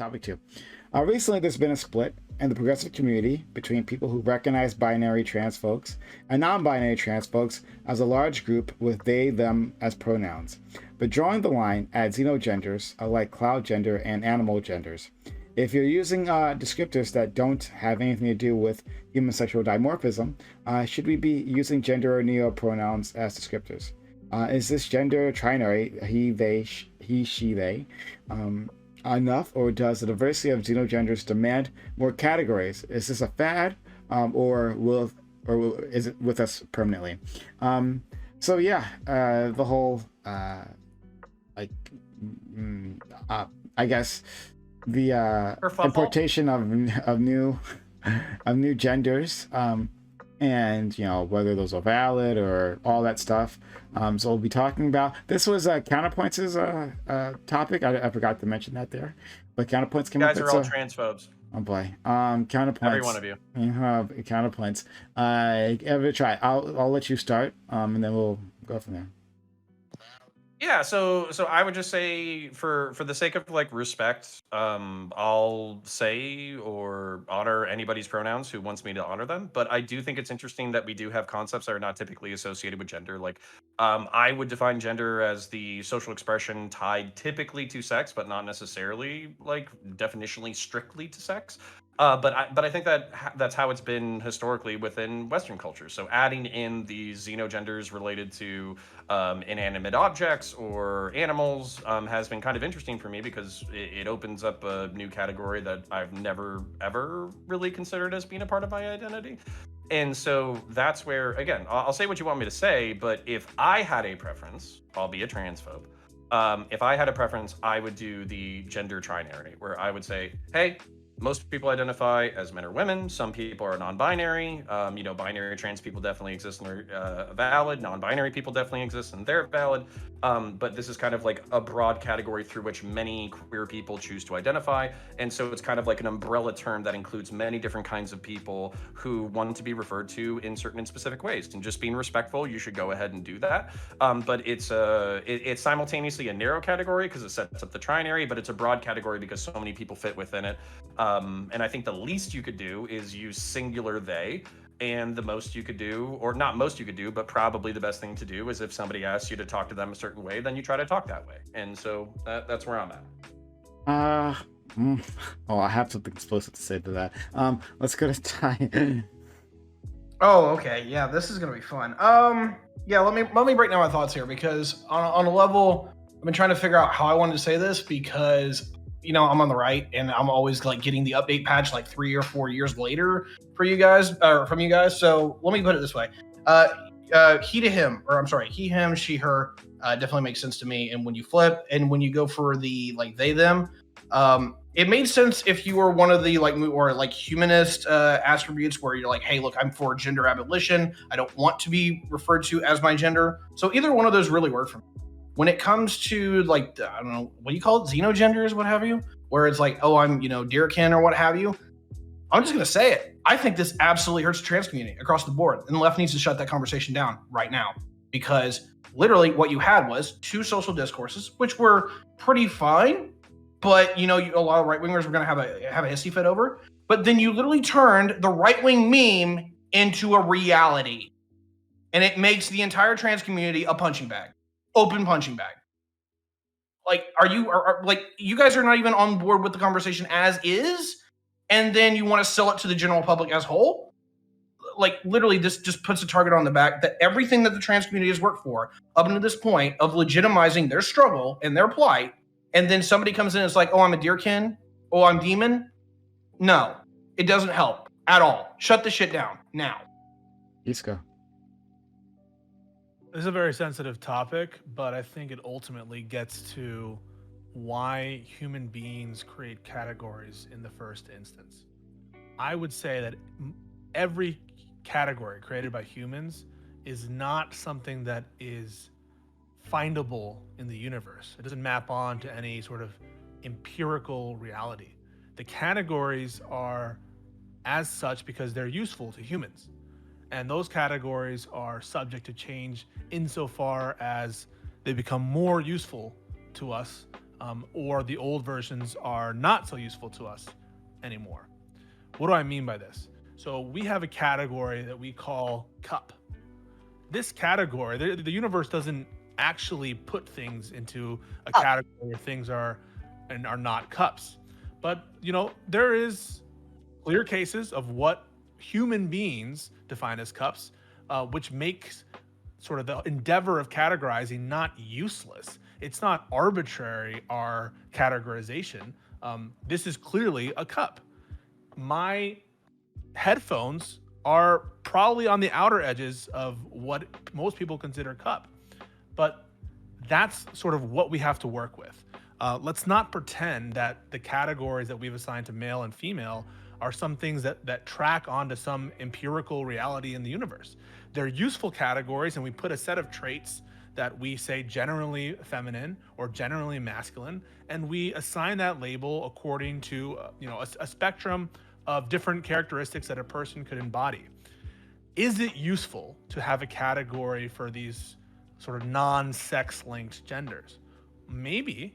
topic 2. Recently, there's been a split in the progressive community between people who recognize binary trans folks and non-binary trans folks as a large group with they, them as pronouns, but drawing the line at xenogenders like cloud gender and animal genders. If you're using descriptors that don't have anything to do with human sexual dimorphism, should we be using gender or neo-pronouns as descriptors? Is this gender trinary, he, they, he, she, they, enough, or does the diversity of xenogenders demand more categories? Is this a fad, or is it with us permanently? So yeah, the whole I guess the importation of new genders, and whether those are valid or all that stuff. So we'll be talking about this. Was Counterpoints' topic. I forgot to mention that there, but Counterpoints came up. You guys are all transphobes. Oh boy. Counterpoints. Every one of you. You have Counterpoints. Give it a try. I'll let you start, and then we'll go from there. Yeah, so I would just say for the sake of respect, I'll say or honor anybody's pronouns who wants me to honor them. But I do think it's interesting that we do have concepts that are not typically associated with gender. I would define gender as the social expression tied typically to sex, but not necessarily definitionally strictly to sex. But I think that's how it's been historically within Western culture. So adding in these xenogenders related to inanimate objects or animals has been kind of interesting for me because it opens up a new category that I've never ever really considered as being a part of my identity. And so that's where, again, I'll say what you want me to say, but if I had a preference, I'll be a transphobe. If I had a preference, I would do the gender trinary, where I would say, hey, most people identify as men or women. Some people are non-binary. Binary trans people definitely exist and they're valid. Non-binary people definitely exist and they're valid. But this is kind of like a broad category through which many queer people choose to identify. And so it's kind of like an umbrella term that includes many different kinds of people who want to be referred to in certain and specific ways. And just being respectful, you should go ahead and do that. But it's simultaneously a narrow category because it sets up the trinary, but it's a broad category because so many people fit within it. And I think the least you could do is use singular they, and the most you could do, or not most you could do, but probably the best thing to do is if somebody asks you to talk to them a certain way, then you try to talk that way. And so that's where I'm at. I have something explicit to say to that. Let's go to Ty. Oh, okay. Yeah, this is gonna be fun. Yeah, let me break down my thoughts here because on a level, I've been trying to figure out how I wanted to say this because I'm on the right and I'm always getting the update patch 3 or 4 years later for you guys or from you guys. So let me put it this way. He to him, or I'm sorry, he, him, she, her, definitely makes sense to me. And when you flip and when you go for the they, them, it made sense if you were one of the humanist attributes where you're like, hey, look, I'm for gender abolition. I don't want to be referred to as my gender. So either one of those really worked for me. When it comes to I don't know, what do you call it? Xenogenders, what have you? Where it's oh, I'm, deerkin or what have you. I'm just going to say it. I think this absolutely hurts the trans community across the board. And the left needs to shut that conversation down right now because literally what you had was 2 social discourses, which were pretty fine. But, a lot of right wingers were going to have a hissy fit over. But then you literally turned the right wing meme into a reality. And it makes the entire trans community a punching bag. Open punching bag. You guys are not even on board with the conversation as is, and then you want to sell it to the general public as whole? Literally, this just puts a target on the back that everything that the trans community has worked for up until this point of legitimizing their struggle and their plight, and then somebody comes in and it's oh, I'm a deerkin, oh, I'm demon. No, it doesn't help at all. Shut the shit down now. Iska. This is a very sensitive topic, but I think it ultimately gets to why human beings create categories in the first instance. I would say that every category created by humans is not something that is findable in the universe. It doesn't map on to any sort of empirical reality. The categories are as such because they're useful to humans. And those categories are subject to change insofar as they become more useful to us or the old versions are not so useful to us anymore. What do I mean by this? So we have a category that we call cup. This category, the universe doesn't actually put things into a category where things are not cups. But, there is clear cases of what human beings define as cups, which makes sort of the endeavor of categorizing not useless. It's not arbitrary, our categorization. This is clearly a cup. My headphones are probably on the outer edges of what most people consider cup, but that's sort of what we have to work with. Let's not pretend that the categories that we've assigned to male and female are some things that track onto some empirical reality in the universe. They're useful categories, and we put a set of traits that we say generally feminine or generally masculine, and we assign that label according to a spectrum of different characteristics that a person could embody. Is it useful to have a category for these sort of non-sex linked genders? Maybe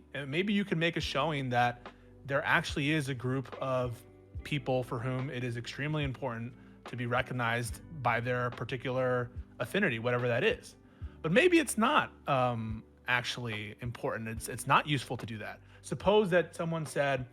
you can make a showing that there actually is a group of people for whom it is extremely important to be recognized by their particular affinity, whatever that is. But maybe it's not actually important. It's not useful to do that. Suppose that someone said,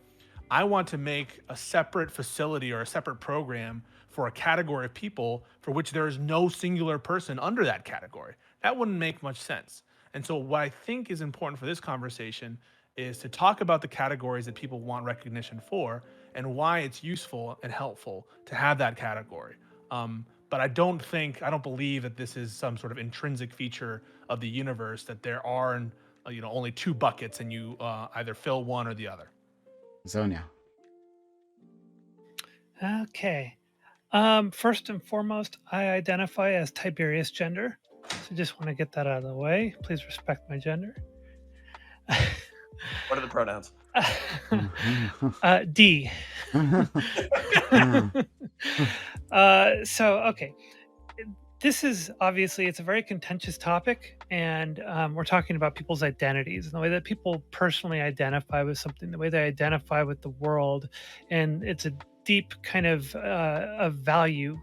I want to make a separate facility or a separate program for a category of people for which there is no singular person under that category. That wouldn't make much sense. And so what I think is important for this conversation is to talk about the categories that people want recognition for and why it's useful and helpful to have that category. But I don't believe that this is some sort of intrinsic feature of the universe, that there are only two buckets and you either fill one or the other. Zonia. Okay. First and foremost, I identify as Tiberius gender. So just want to get that out of the way. Please respect my gender. What are the pronouns? D. Okay. This is obviously, it's a very contentious topic, and we're talking about people's identities and the way that people personally identify with something, the way they identify with the world, and it's a deep kind of a value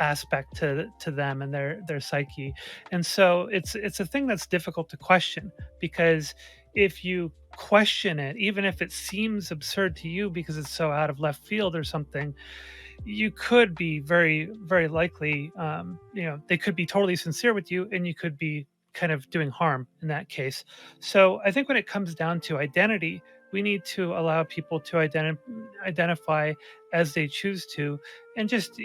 aspect to them and their psyche. And so it's a thing that's difficult to question, because if you question it, even if it seems absurd to you because it's so out of left field or something, you could be very, very likely, they could be totally sincere with you, and you could be kind of doing harm in that case. So I think when it comes down to identity, we need to allow people to identify as they choose to, and just,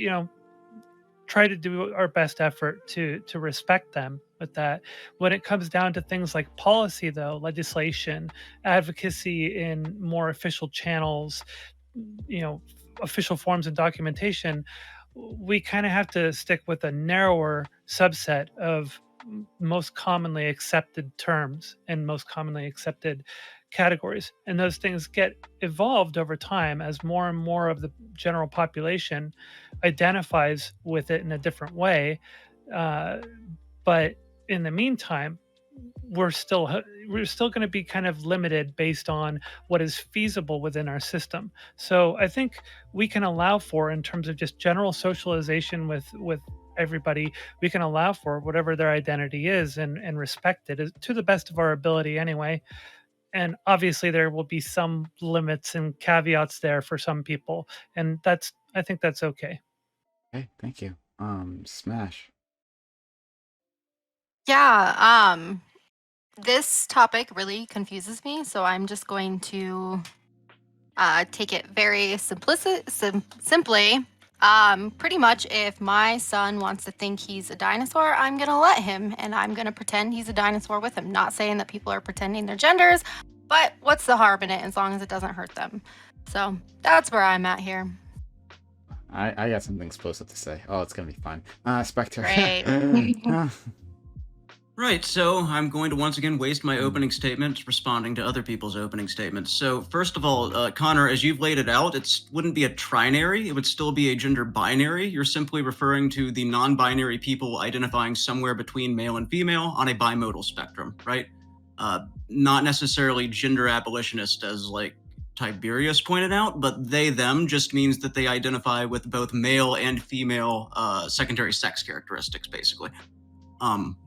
try to do our best effort to respect them with that. When it comes down to things like policy, though, legislation, advocacy in more official channels, official forms and documentation, we kind of have to stick with a narrower subset of most commonly accepted terms and most commonly accepted categories. And those things get evolved over time as more and more of the general population identifies with it in a different way. But in the meantime, we're still going to be kind of limited based on what is feasible within our system. So I think we can allow for, in terms of just general socialization with everybody, we can allow for whatever their identity is and respect it to the best of our ability anyway. And obviously there will be some limits and caveats there for some people, and I think that's okay. Okay, thank you. Smash. Yeah, this topic really confuses me, so I'm just going to take it very simply. Pretty much, if my son wants to think he's a dinosaur, I'm gonna let him, and I'm gonna pretend he's a dinosaur with him. Not saying that people are pretending their genders, but what's the harm in it, as long as it doesn't hurt them? So that's where I'm at here. I got something explosive to say. Oh, it's gonna be fun. Spectre. Great. Right, so I'm going to once again waste my opening statement responding to other people's opening statements. So first of all, Connor, as you've laid it out, it wouldn't be a trinary, it would still be a gender binary. You're simply referring to the non-binary people identifying somewhere between male and female on a bimodal spectrum, right? Not necessarily gender abolitionist as like Tiberius pointed out, but they, them just means that they identify with both male and female secondary sex characteristics, basically.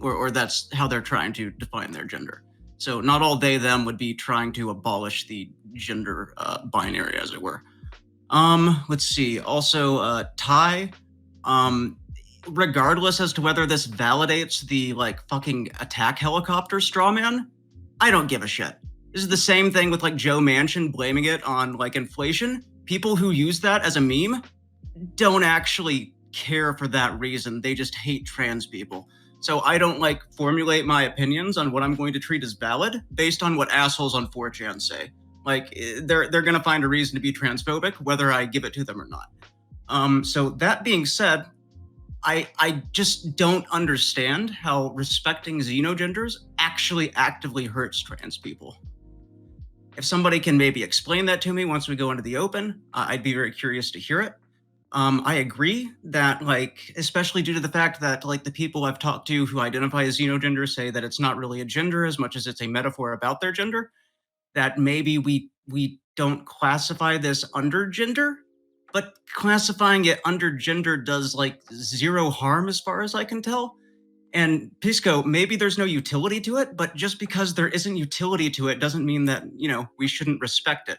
Or that's how they're trying to define their gender. So not all they, them would be trying to abolish the gender binary, as it were. Let's see. Also, Thai, regardless as to whether this validates the like fucking attack helicopter straw man, I don't give a shit. This is the same thing with like Joe Manchin blaming it on like inflation. People who use that as a meme don't actually care for that reason. They just hate trans people. So I don't like formulate my opinions on what I'm going to treat as valid based on what assholes on 4chan say. Like they're gonna find a reason to be transphobic, whether I give it to them or not. So that being said, I just don't understand how respecting xenogenders actually actively hurts trans people. If somebody can maybe explain that to me once we go into the open, I'd be very curious to hear it. I agree that, like, especially due to the fact that, like, the people I've talked to who identify as xenogender say that it's not really a gender as much as it's a metaphor about their gender, that maybe we don't classify this under gender, but classifying it under gender does, like, zero harm as far as I can tell. And Pisco, maybe there's no utility to it, but just because there isn't utility to it doesn't mean that, you know, we shouldn't respect it.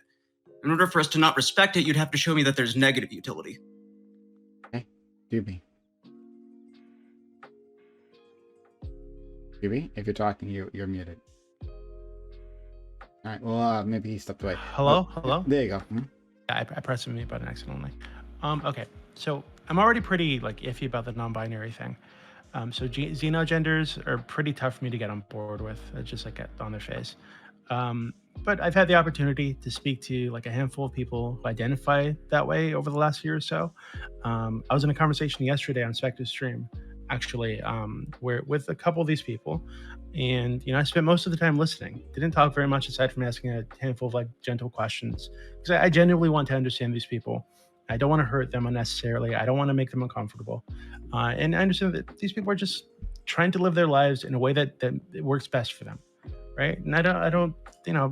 In order for us to not respect it, you'd have to show me that there's negative utility. Dooby, if you're talking, you're muted. All right. Well, maybe he stepped away. Hello. There you go. Yeah, I pressed the mute button accidentally. Okay, so I'm already pretty like iffy about the non-binary thing. So xenogenders are pretty tough for me to get on board with. It's just like on their face. But I've had the opportunity to speak to like a handful of people who identify that way over the last year or so. I was in a conversation yesterday on Spectre's stream, actually, where with a couple of these people, and I spent most of the time listening. Didn't talk very much aside from asking a handful of like gentle questions, because I genuinely want to understand these people. I don't want to hurt them unnecessarily. I don't want to make them uncomfortable, and I understand that these people are just trying to live their lives in a way that works best for them. Right. And I don't,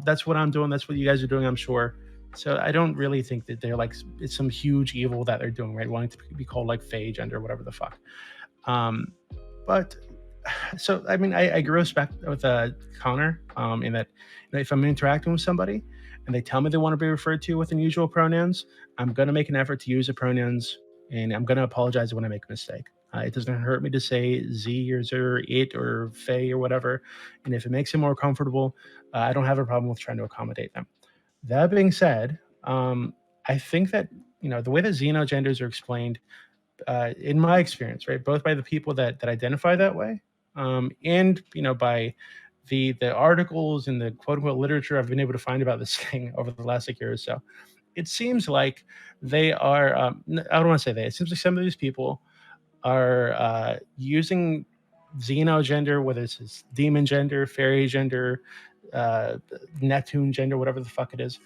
that's what I'm doing. That's what you guys are doing, I'm sure. So I don't really think that they're like, it's some huge evil that they're doing, right? Wanting to be called like phage gender, whatever the fuck. But so, I mean, I agree with Connor in that if I'm interacting with somebody and they tell me they want to be referred to with unusual pronouns, I'm going to make an effort to use the pronouns, and I'm going to apologize when I make a mistake. It doesn't hurt me to say Z or Zer, it or Faye or whatever. And if it makes them more comfortable, I don't have a problem with trying to accommodate them. That being said, I think that, the way that xenogenders are explained, in my experience, right, both by the people that identify that way, and, by the articles and the quote unquote literature I've been able to find about this thing over the last year or so, it seems like they are, I don't want to say they, it seems like some of these people are using xenogender, whether it's demon gender, fairy gender, Neptune gender, whatever the fuck it is,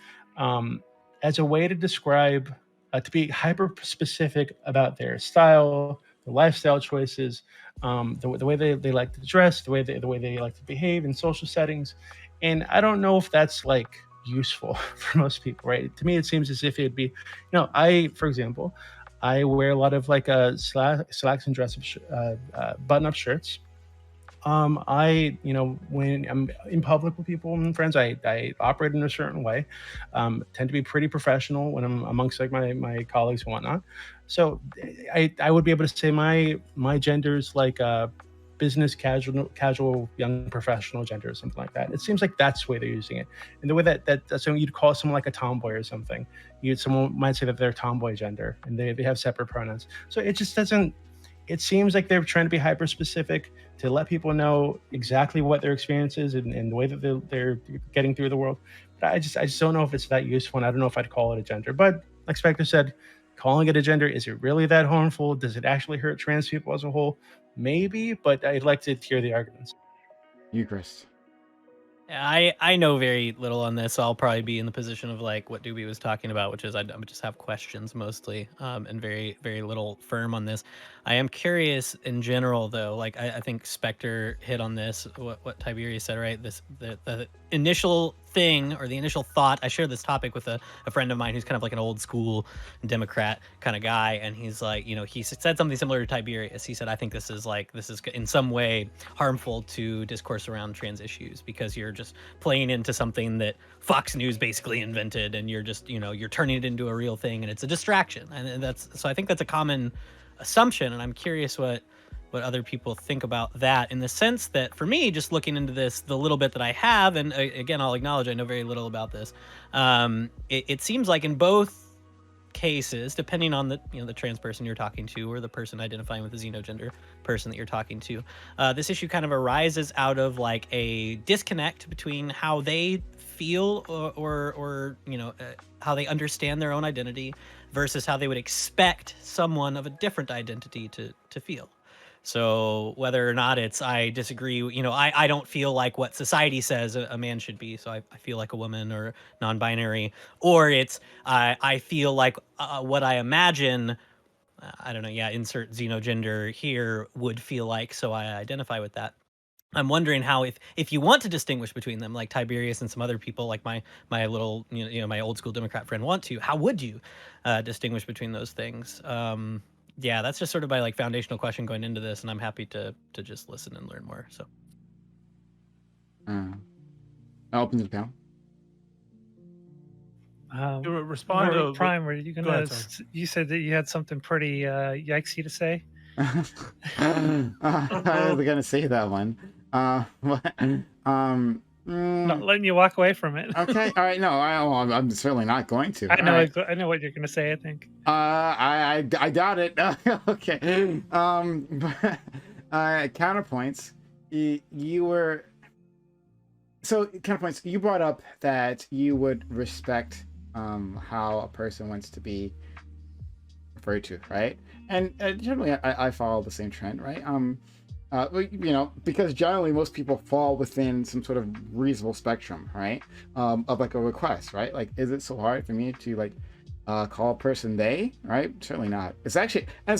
as a way to describe, to be hyper specific about their style, their lifestyle choices, the way they like to dress, the way they like to behave in social settings. And I don't know if that's like useful for most people, right? To me, it seems as if it'd be, for example, I wear a lot of like slacks and dress-up, button-up shirts. When I'm in public with people and friends, I operate in a certain way. Tend to be pretty professional when I'm amongst like my colleagues and whatnot. So I would be able to say my gender's like business casual young professional gender or something like that. It seems like that's the way they're using it. And the way that's something you'd call someone like a tomboy or something. Someone might say that they're tomboy gender and they have separate pronouns. So it just doesn't, it seems like they're trying to be hyper specific to let people know exactly what their experience is and the way that they're getting through the world. But I just don't know if it's that useful, and I don't know if I'd call it a gender. But like Spectre said, calling it a gender, is it really that harmful? Does it actually hurt trans people as a whole? Maybe, but I'd like to hear the arguments. Ukerist. I know very little on this, so I'll probably be in the position of like what Dooby was talking about, which is I just have questions mostly, and very little firm on this. I am curious in general, though. Like I think Spectre hit on this. What Tiberius said, right? The initial thing or the initial thought. I shared this topic with a friend of mine who's kind of like an old school Democrat kind of guy, and he's like, he said something similar to Tiberius. He said, I think this is in some way harmful to discourse around trans issues because you're just playing into something that Fox News basically invented, and you're just you're turning it into a real thing, and it's a distraction. And I think that's a common assumption, and I'm curious what other people think about that, in the sense that for me, just looking into this the little bit that I have, and again, I'll acknowledge I know very little about this, it seems like in both cases, depending on the the trans person you're talking to or the person identifying with the xenogender person that you're talking to, this issue kind of arises out of like a disconnect between how they feel or how they understand their own identity versus how they would expect someone of a different identity to feel. So whether or not it's I disagree, I don't feel like what society says a man should be, so I feel like a woman or non-binary, or it's I feel like what I imagine, I don't know, insert xenogender here, would feel like, so I identify with that. I'm wondering how, if you want to distinguish between them, like Tiberius and some other people, like my little my old school Democrat friend want to, how would you distinguish between those things? Yeah, that's just sort of my like foundational question going into this, and I'm happy to just listen and learn more. So, I'll open the panel. To respond to Prime, were you gonna? ahead, You said that you had something pretty yikesy to say. I was gonna say that one. Not letting you walk away from it. Okay, all right. No, I'm certainly not going to. I know. All right. I know what you're gonna say. I think. I doubt it. Okay. Counterpoints. You were. So counterpoints. You brought up that you would respect how a person wants to be referred to, right? And generally, I follow the same trend, right? Because generally most people fall within some sort of reasonable spectrum, right? Of like a request, right? Like, is it so hard for me to like call a person they, right? Certainly not. It's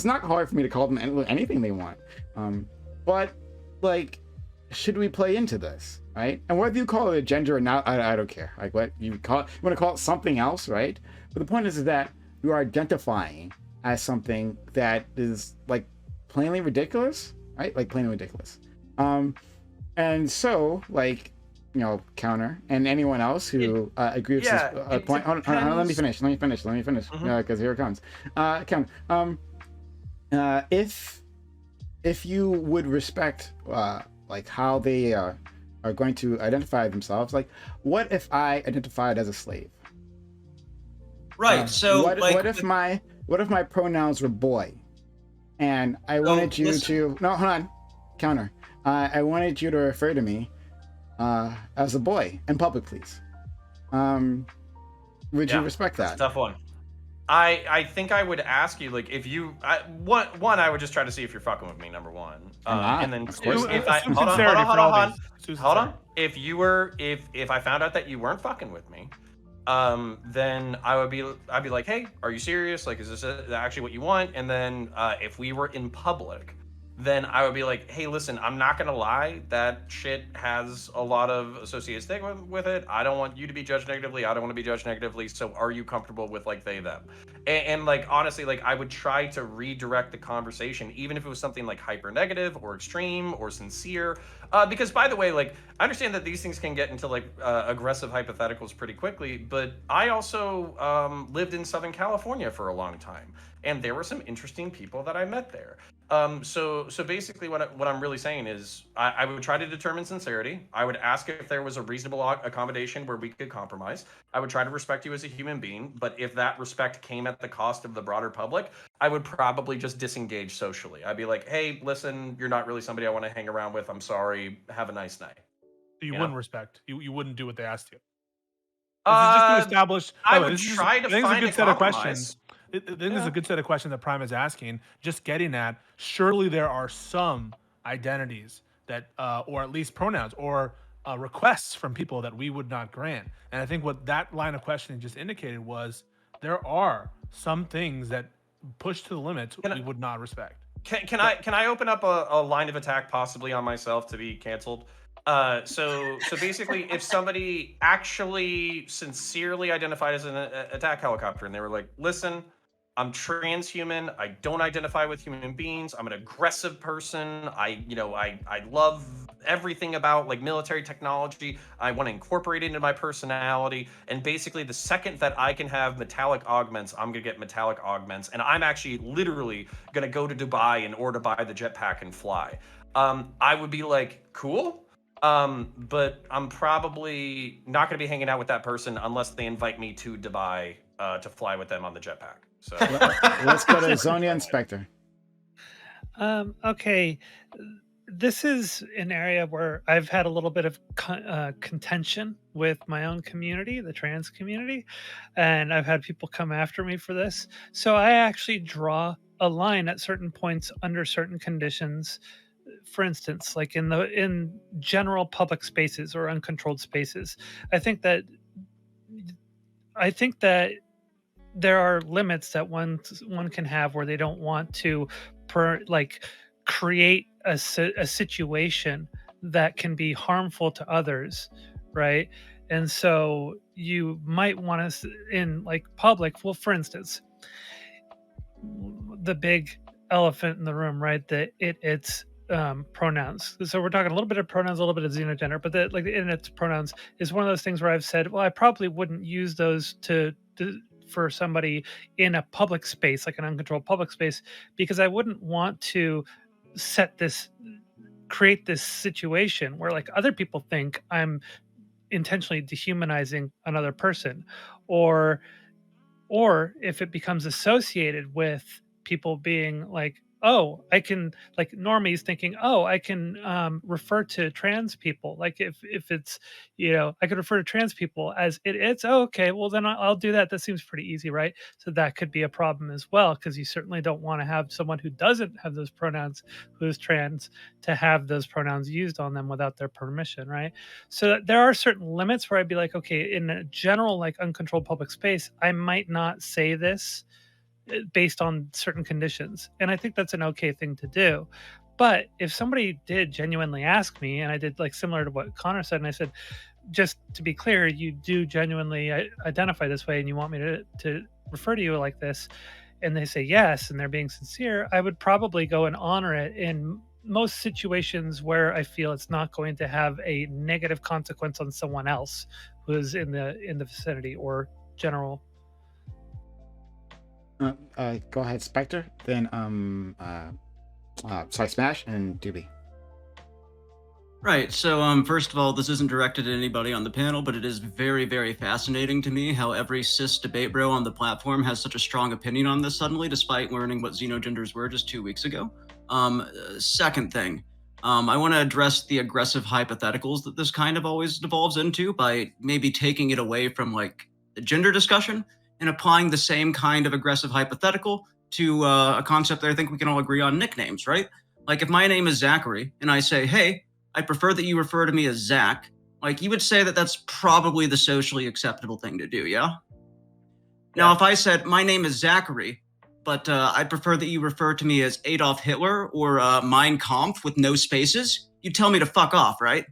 not hard for me to call them anything they want. But like, should we play into this, right? And whether you call it a gender or not, I don't care. Like, what you call it, you want to call it something else, right? But the point is that you are identifying as something that is like plainly ridiculous, right? Like plainly ridiculous. And so like, Counter and anyone else who agrees with this point. Hold on, let me finish. Because here it comes. Counter. If you would respect like how they are going to identify themselves, like, what if I identified as a slave? Right. So what if my pronouns were boy, and I wanted you to hold on, Counter. I wanted you to refer to me as a boy in public, please. Would you respect that? That's a tough one. I think I would ask you, like, if you one, I would just try to see if you're fucking with me, number one, and then two, if I hold on, if I found out that you weren't fucking with me, then I'd be like, hey, are you serious? Like, is this actually what you want? And then if we were in public, then I would be like, hey, listen, I'm not gonna lie, that shit has a lot of associated stigma with it. I don't want you to be judged negatively. I don't want to be judged negatively. So are you comfortable with like they, them? And like, honestly, like, I would try to redirect the conversation, even if it was something like hyper negative or extreme or sincere. Because by the way, like, I understand that these things can get into like aggressive hypotheticals pretty quickly, but I also lived in Southern California for a long time, and there were some interesting people that I met there. So basically what I'm really saying is I would try to determine sincerity. I would ask if there was a reasonable accommodation where we could compromise. I would try to respect you as a human being, but if that respect came at the cost of the broader public, I would probably just disengage socially. I'd be like, hey, listen, you're not really somebody I want to hang around with. I'm sorry. Have a nice night. You wouldn't respect. You wouldn't do what they asked you. This is just to establish. I would try to find a set of compromise. questions. I think this is a good set of questions that Prime is asking. Just getting at, surely there are some identities that, or at least pronouns, or requests from people that we would not grant. And I think what that line of questioning just indicated was there are some things that push to the limits we would not respect. Can I open up a line of attack possibly on myself to be canceled? So basically, if somebody actually sincerely identified as an attack helicopter and they were like, listen, I'm transhuman. I don't identify with human beings. I'm an aggressive person. I love everything about like military technology. I want to incorporate it into my personality. And basically, the second that I can have metallic augments, I'm gonna get metallic augments. And I'm actually literally gonna go to Dubai in order to buy the jetpack and fly. I would be like, cool. But I'm probably not gonna be hanging out with that person unless they invite me to Dubai to fly with them on the jetpack. So let's go to Zonia Inspector. Okay, this is an area where I've had a little bit of contention with my own community, the trans community, and I've had people come after me for this. So I actually draw a line at certain points under certain conditions. For instance, like in general public spaces or uncontrolled spaces, I think that there are limits that one can have where they don't want to create a situation that can be harmful to others, right? And so you might want to in like public, well, for instance, the big elephant in the room, right? That it's pronouns. So we're talking a little bit of pronouns, a little bit of xenogender, but the internet's pronouns is one of those things where I've said, well, I probably wouldn't use those for somebody in a public space, like an uncontrolled public space, because I wouldn't want to create this situation where like other people think I'm intentionally dehumanizing another person, or if it becomes associated with people being like, oh, I can, like normies thinking, oh, I can refer to trans people. Like if it's, I could refer to trans people as it's okay, well then I'll do that. That seems pretty easy, right? So that could be a problem as well, because you certainly don't want to have someone who doesn't have those pronouns, who is trans, to have those pronouns used on them without their permission, right? So there are certain limits where I'd be like, okay, in a general like uncontrolled public space, I might not say this based on certain conditions, and I think that's an okay thing to do. But if somebody did genuinely ask me, and I did like similar to what Connor said, and I said, just to be clear, you do genuinely identify this way and you want me to refer to you like this, and they say yes and they're being sincere, I would probably go and honor it in most situations where I feel it's not going to have a negative consequence on someone else who's in the vicinity or general. Go ahead, Spectre. Then, Smash and Dooby. Right. So, first of all, this isn't directed at anybody on the panel, but it is very, very fascinating to me how every cis debate bro on the platform has such a strong opinion on this suddenly, despite learning what xenogenders were just 2 weeks ago. Second thing, I want to address the aggressive hypotheticals that this kind of always devolves into by maybe taking it away from like the gender discussion and applying the same kind of aggressive hypothetical to a concept that I think we can all agree on: nicknames, right? Like if my name is Zachary and I say, hey, I prefer that you refer to me as Zach, like you would say that that's probably the socially acceptable thing to do, yeah? Now, if I said, my name is Zachary, but I prefer that you refer to me as Adolf Hitler or Mein Kampf with no spaces, you'd tell me to fuck off, right?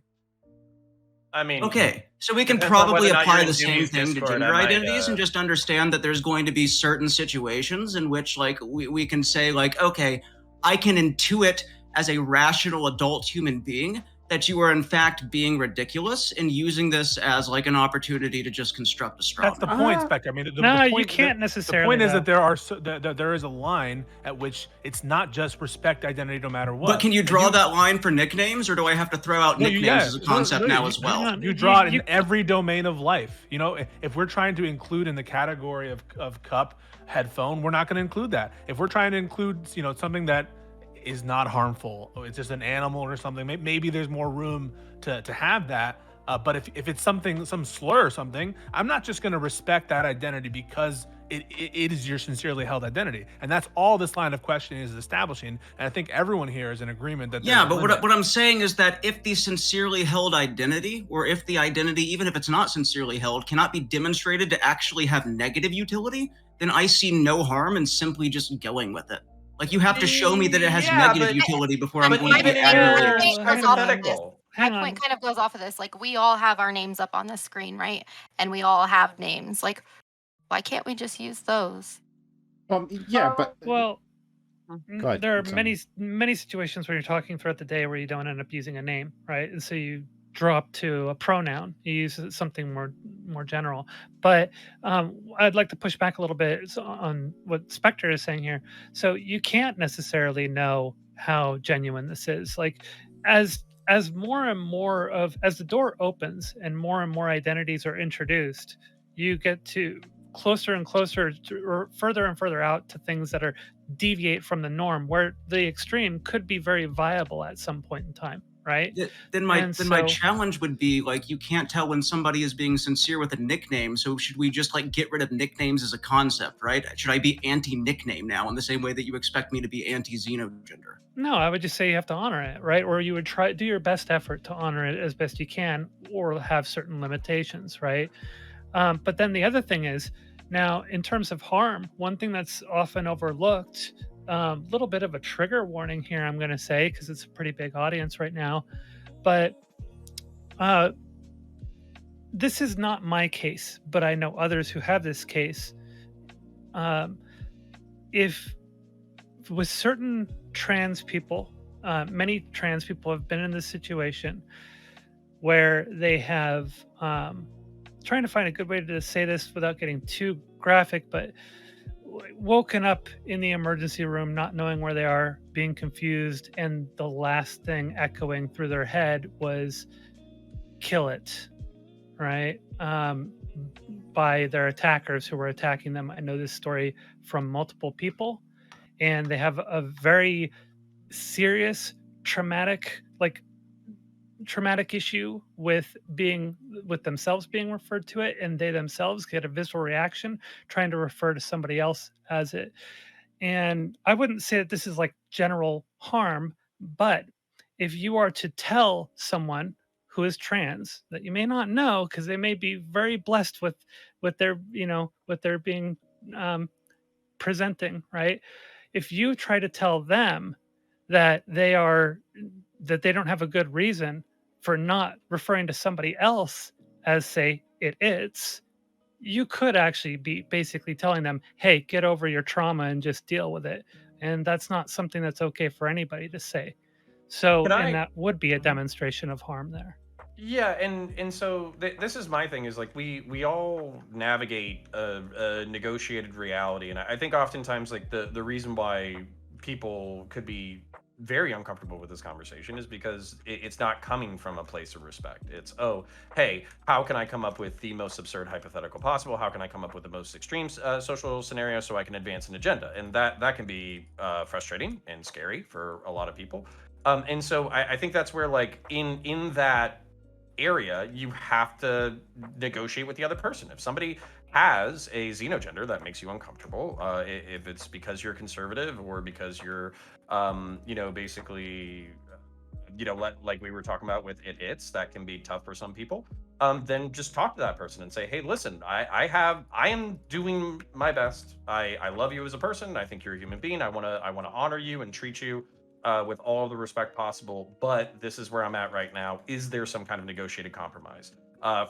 I mean, okay, so we can probably apply the same thing to gender identities and just understand that there's going to be certain situations in which like we can say like, okay, I can intuit as a rational adult human being that you are in fact being ridiculous and using this as like an opportunity to just construct a straw. That's the point, Spectre. I mean, the point, you can't necessarily. The point is that there is a line at which it's not just respect identity no matter what. But can you draw that line for nicknames, or do I have to throw out nicknames as a concept now as well? You draw it in every domain of life. You know, if we're trying to include in the category of cup, headphone, we're not going to include that. If we're trying to include, something that is not harmful, it's just an animal or something, maybe there's more room to have that. But if it's some slur or something, I'm not just going to respect that identity because it is your sincerely held identity, and that's all this line of questioning is establishing. And I think everyone here is in agreement that Yeah, there's a but limit. what I'm saying is that if the sincerely held identity, or if the identity, even if it's not sincerely held, cannot be demonstrated to actually have negative utility, then I see no harm in simply just going with it. Like, you have to show me that it has Yeah, negative but- utility before I'm but going to even be in accurately your Yeah, respecting it. hypothetical, My Hang on. point kind of goes off of this. Like, we all have our names up on the screen, right? And we all have names. Like, why can't we just use those? Yeah, but Well, Go ahead, there are I'm sorry. many situations where you're talking throughout the day where you don't end up using a name, right? And so you drop to a pronoun. You use something more general. But I'd like to push back a little bit on what Spectre is saying here. So you can't necessarily know how genuine this is. Like as more and more of as the door opens and more identities are introduced, you get to closer and closer to, or further and further out to things that are deviate from the norm, where the extreme could be very viable at some point in time, right? Then my And then my so- challenge would be, like, you can't tell when somebody is being sincere with a nickname, so should we just, like, get rid of nicknames as a concept, right? Should I be anti-nickname now in the same way that you expect me to be anti-xenogender? No, I would just say you have to honor it, right? Or you would try do your best effort to honor it as best you can, or have certain limitations, right? But then the other thing is, now in terms of harm, one thing that's often overlooked, little bit of a trigger warning here, I'm going to say, because it's a pretty big audience right now, but this is not my case, but I know others who have this case. If with certain trans people, many trans people have been in this situation where they have trying to find a good way to say this without getting too graphic, but woken up in the emergency room not knowing where they are, being confused, and the last thing echoing through their head was kill it, right? By their attackers who were attacking them. I know this story from multiple people, and they have a very serious traumatic issue with themselves being referred to it, and they themselves get a visceral reaction trying to refer to somebody else as it. And I wouldn't say that this is like general harm, but if you are to tell someone who is trans that you may not know, because they may be very blessed with their what they're being presenting, right? If you try to tell them that they don't have a good reason for not referring to somebody else as, say, it's, you could actually be basically telling them, hey, get over your trauma and just deal with it. And that's not something that's okay for anybody to say. So, Can I- and that would be a demonstration of harm there. Yeah, and so this is my thing, is like we all navigate a negotiated reality, and I think oftentimes, like, the reason why people could be very uncomfortable with this conversation is because it's not coming from a place of respect. It's, oh, hey, how can I come up with the most absurd hypothetical possible? How can I come up with the most extreme social scenario so I can advance an agenda? And that can be frustrating and scary for a lot of people. And so I think that's where, like, in that area, you have to negotiate with the other person. If somebody has a xenogender that makes you uncomfortable, if it's because you're conservative or because you're basically like we were talking about with it's that can be tough for some people, then just talk to that person and say, hey, listen, I am doing my best. I love you as a person. I think you're a human being. I want to honor you and treat you with all the respect possible, but this is where I'm at right now. Is there some kind of negotiated compromise?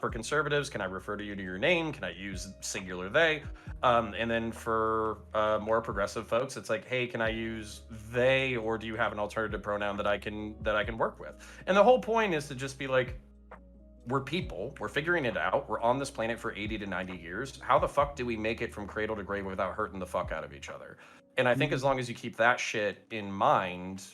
For conservatives, can I refer to you to your name? Can I use singular they? And then for more progressive folks, it's like, hey, can I use they, or do you have an alternative pronoun that I can work with? And the whole point is to just be like, we're people, we're figuring it out. We're on this planet for 80 to 90 years. How the fuck do we make it from cradle to grave without hurting the fuck out of each other? And I think as long as you keep that shit in mind,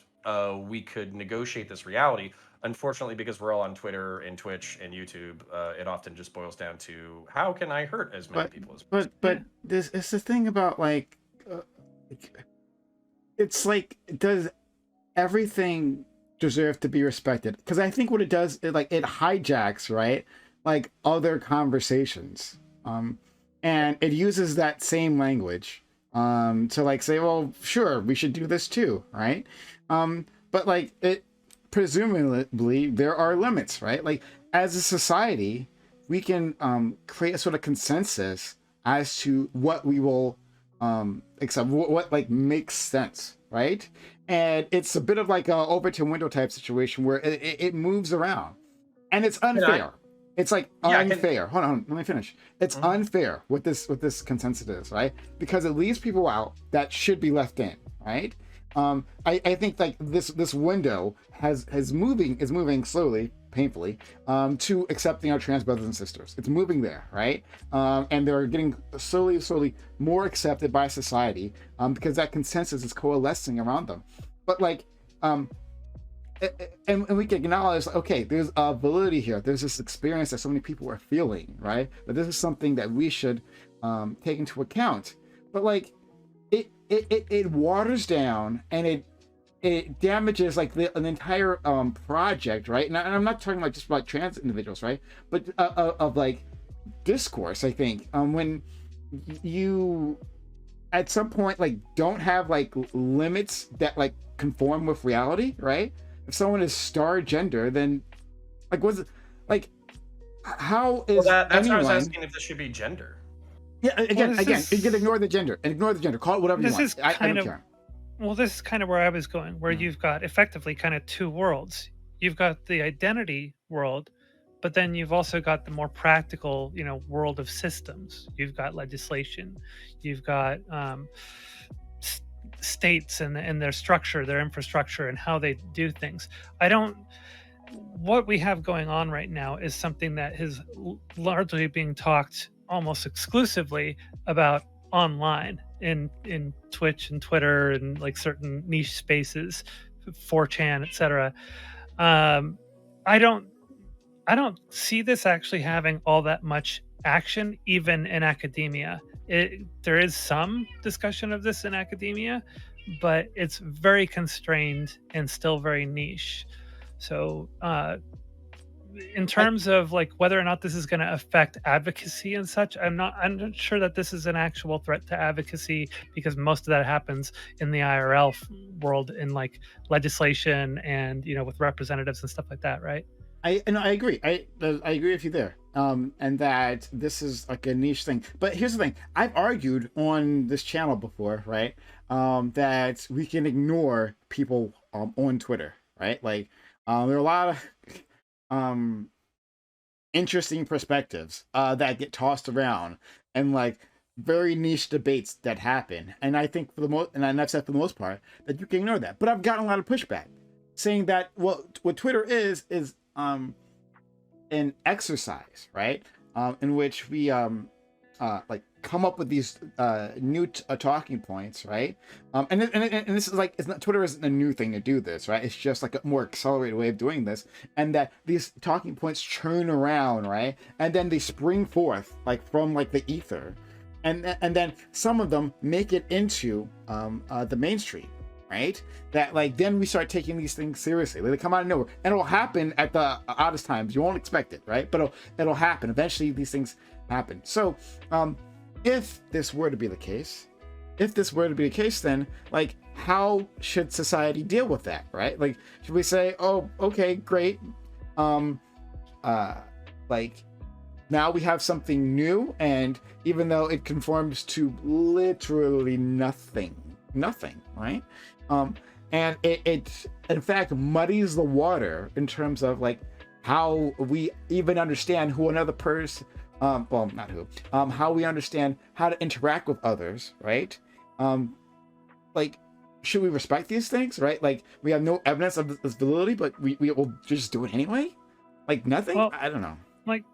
we could negotiate this reality. Unfortunately, because we're all on Twitter and Twitch and YouTube, it often just boils down to, how can I hurt as many people as possible? But this it's the thing about, like, it's like, does everything deserve to be respected? Because I think what it does, it hijacks, right, like, other conversations. and it uses that same language to like say, well, sure, we should do this too, right? But like it, presumably there are limits, right? Like as a society, we can create a sort of consensus as to what we will accept, what like makes sense, right? And it's a bit of like a Overton window type situation where it moves around, and it's unfair. It's like unfair. Hold on, let me finish. It's unfair what this consensus is, right? Because it leaves people out that should be left in, right? I think like this window is moving slowly, painfully, to accepting our trans brothers and sisters. It's moving there, right? And they're getting slowly more accepted by society because that consensus is coalescing around them. But like, and we can acknowledge, okay, there's a validity here. There's this experience that so many people are feeling, right? But this is something that we should take into account. But like, it waters down and it damages like an entire project, right? And I'm not talking like just about trans individuals, right? But of like discourse, I think when you at some point like don't have like limits that like conform with reality, right? If someone is star gender, then like what's it, like how is that's anyone... why I was asking if this should be gender. Yeah, again, you can ignore the gender call it whatever you want. I don't care. Well, this is kind of where I was going, where you've got effectively kind of two worlds. You've got the identity world, but then you've also got the more practical, world of systems. You've got legislation, you've got states and their structure, their infrastructure, and how they do things. What we have going on right now is something that is largely being talked almost exclusively about online in Twitch and Twitter and like certain niche spaces, 4chan, etc. I don't see this actually having all that much action, even in academia. There is some discussion of this in academia, but it's very constrained and still very niche. So in terms of like whether or not this is going to affect advocacy and such, I'm not sure that this is an actual threat to advocacy, because most of that happens in the IRL world in like legislation and with representatives and stuff like that, right? I agree. I agree with you there. And that this is like a niche thing. But here's the thing: I've argued on this channel before, right? That we can ignore people on Twitter, right? Like there are a lot of interesting perspectives that get tossed around, and like very niche debates that happen. And I think for the most, and I've said for the most part, that you can ignore that. But I've gotten a lot of pushback saying that what Twitter is an exercise, right? In which we like come up with these new talking points, right? And this is like, Twitter isn't a new thing to do this, right? It's just like a more accelerated way of doing this, and that these talking points churn around, right? And then they spring forth like from like the ether, and then some of them make it into the mainstream. Right? That like then we start taking these things seriously. They come out of nowhere, and it'll happen at the oddest times. You won't expect it, right? But it'll happen. Eventually, these things happen. So, if this were to be the case, then like how should society deal with that, right? Like, should we say, oh, okay, great, like now we have something new, and even though it conforms to literally nothing, right? And it in fact muddies the water in terms of like how we even understand who another person, well, not who, how we understand how to interact with others, right? Like, should we respect these things, right? Like, we have no evidence of this validity, but we will just do it anyway? Like, nothing? Well, I don't know. Like,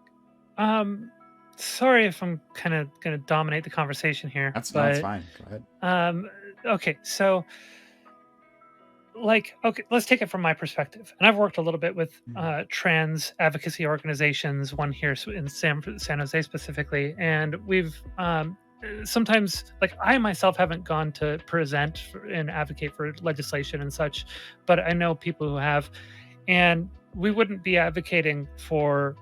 sorry if I'm kind of going to dominate the conversation here. That's fine. Go ahead. Okay, so let's take it from my perspective. And I've worked a little bit with trans advocacy organizations, one here in San Jose specifically, and we've sometimes, like, I myself haven't gone to present and advocate for legislation and such, but I know people who have, and we wouldn't be advocating for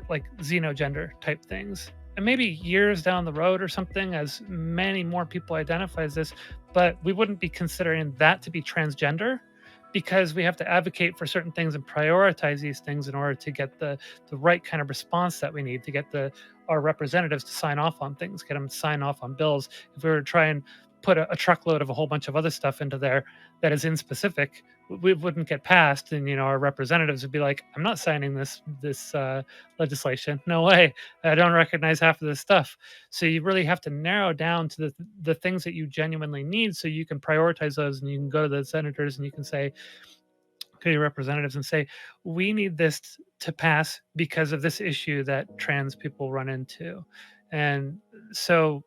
like xenogender type things. and maybe years down the road or something, as many more people identify as this, but we wouldn't be considering that to be transgender, because we have to advocate for certain things and prioritize these things in order to get the right kind of response that we need to get our representatives to sign off on things, get them to sign off on bills. If we were to try and put a truckload of a whole bunch of other stuff into there that is inspecific, we wouldn't get passed, and our representatives would be like, I'm not signing this legislation, no way, I don't recognize half of this stuff. So you really have to narrow down to the things that you genuinely need, so you can prioritize those, and you can go to the senators and you can say to your representatives and say, we need this to pass because of this issue that trans people run into. And so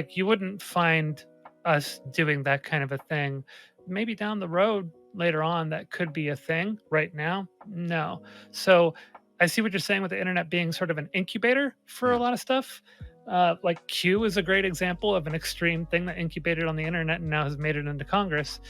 you wouldn't find us doing that kind of a thing. Maybe down the road later on that could be a thing. Right now, no. So I see what you're saying with the internet being sort of an incubator for a lot of stuff. Like Q is a great example of an extreme thing that incubated on the internet and now has made it into Congress.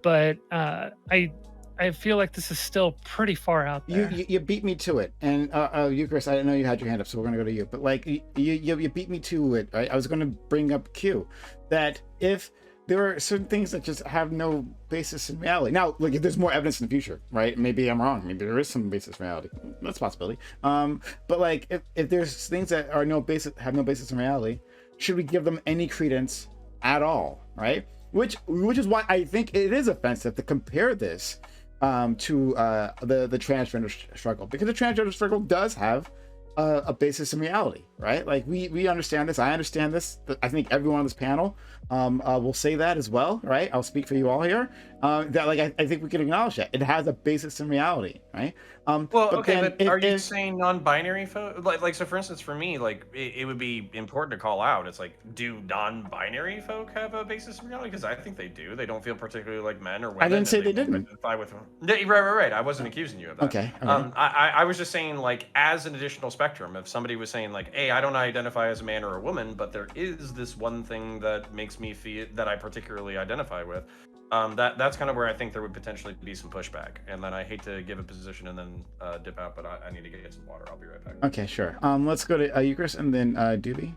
But I feel like this is still pretty far out there. You beat me to it, and Ukerist, I didn't know you had your hand up, so we're gonna go to you. But like you beat me to it. Right? I was gonna bring up Q, that if there are certain things that just have no basis in reality. Now, like if there's more evidence in the future, right? Maybe I'm wrong. Maybe there is some basis in reality. That's a possibility. But like if there's things that are have no basis in reality, should we give them any credence at all? Right? Which is why I think it is offensive to compare this to the transgender struggle, because the transgender struggle does have a basis in reality, right? Like we understand this. I understand this. I think everyone on this panel will say that as well, right? I'll speak for you all here. That like I think we can acknowledge that it has a basis in reality, right? But are you saying non-binary folk? Like so, for instance, for me, like it would be important to call out. It's like, do non-binary folk have a basis in reality? Because I think they do. They don't feel particularly like men or women. I didn't say they didn't. Identify with right. I wasn't accusing you of that. Okay. I was just saying, like, as an additional spectrum, if somebody was saying like, hey, I don't identify as a man or a woman, but there is this one thing that makes me feel that I particularly identify with. That's kind of where I think there would potentially be some pushback, and then I hate to give a position and then dip out, but I need to get some water. I'll be right back. Okay, sure. Let's go to Ukerist and then Dooby.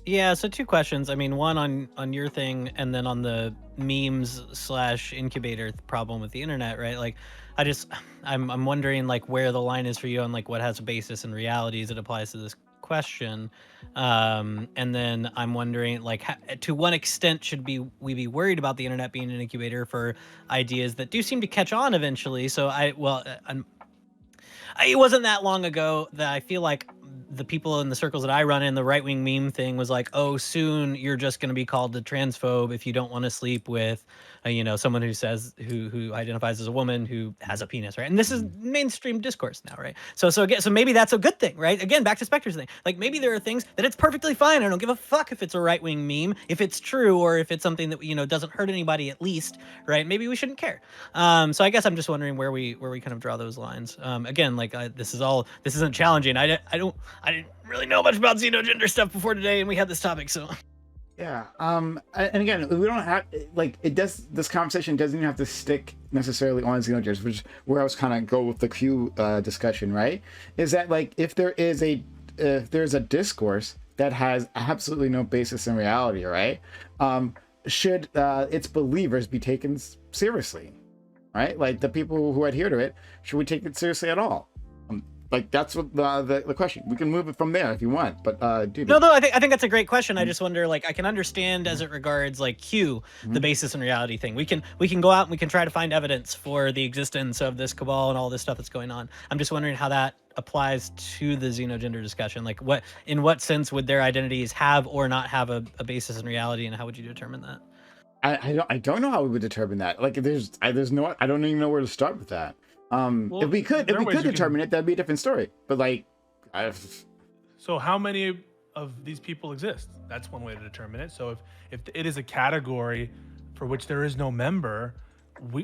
Yeah, so two questions. I mean, one on your thing, and then on the memes / incubator problem with the internet, right? Like, I'm wondering like where the line is for you on like what has a basis in reality as it applies to this question. And then I'm wondering like to what extent should we be worried about the internet being an incubator for ideas that do seem to catch on eventually. So it wasn't that long ago that I feel like the people in the circles that I run in, the right-wing meme thing was like, oh, soon you're just going to be called a transphobe if you don't want to sleep with, someone who says who identifies as a woman who has a penis, right? And this is mainstream discourse now, right? So maybe that's a good thing, right? Again, back to Spectre's thing. Like maybe there are things that it's perfectly fine. I don't give a fuck if it's a right-wing meme, if it's true, or if it's something that doesn't hurt anybody at least, right? Maybe we shouldn't care. So I guess I'm just wondering where we kind of draw those lines. Again, like this isn't challenging. I didn't really know much about xenogender stuff before today, and we had this topic, so. Yeah. And again, we don't have this conversation doesn't even have to stick necessarily on xenogenders, which is where I was kind of go with the Q discussion, right? Is that like if there's a discourse that has absolutely no basis in reality, right? Should its believers be taken seriously, right? Like the people who adhere to it, should we take it seriously at all? Like that's what the question. We can move it from there if you want, but dude. No, I think that's a great question. I just wonder, like, I can understand as it regards like Q, the basis in reality thing. We can go out and we can try to find evidence for the existence of this cabal and all this stuff that's going on. I'm just wondering how that applies to the xenogender discussion. Like, in what sense would their identities have or not have a basis in reality, and how would you determine that? I don't know how we would determine that. Like, I don't even know where to start with that. If we could determine it, that'd be a different story. But like, so how many of these people exist? That's one way to determine it. So if it is a category for which there is no member,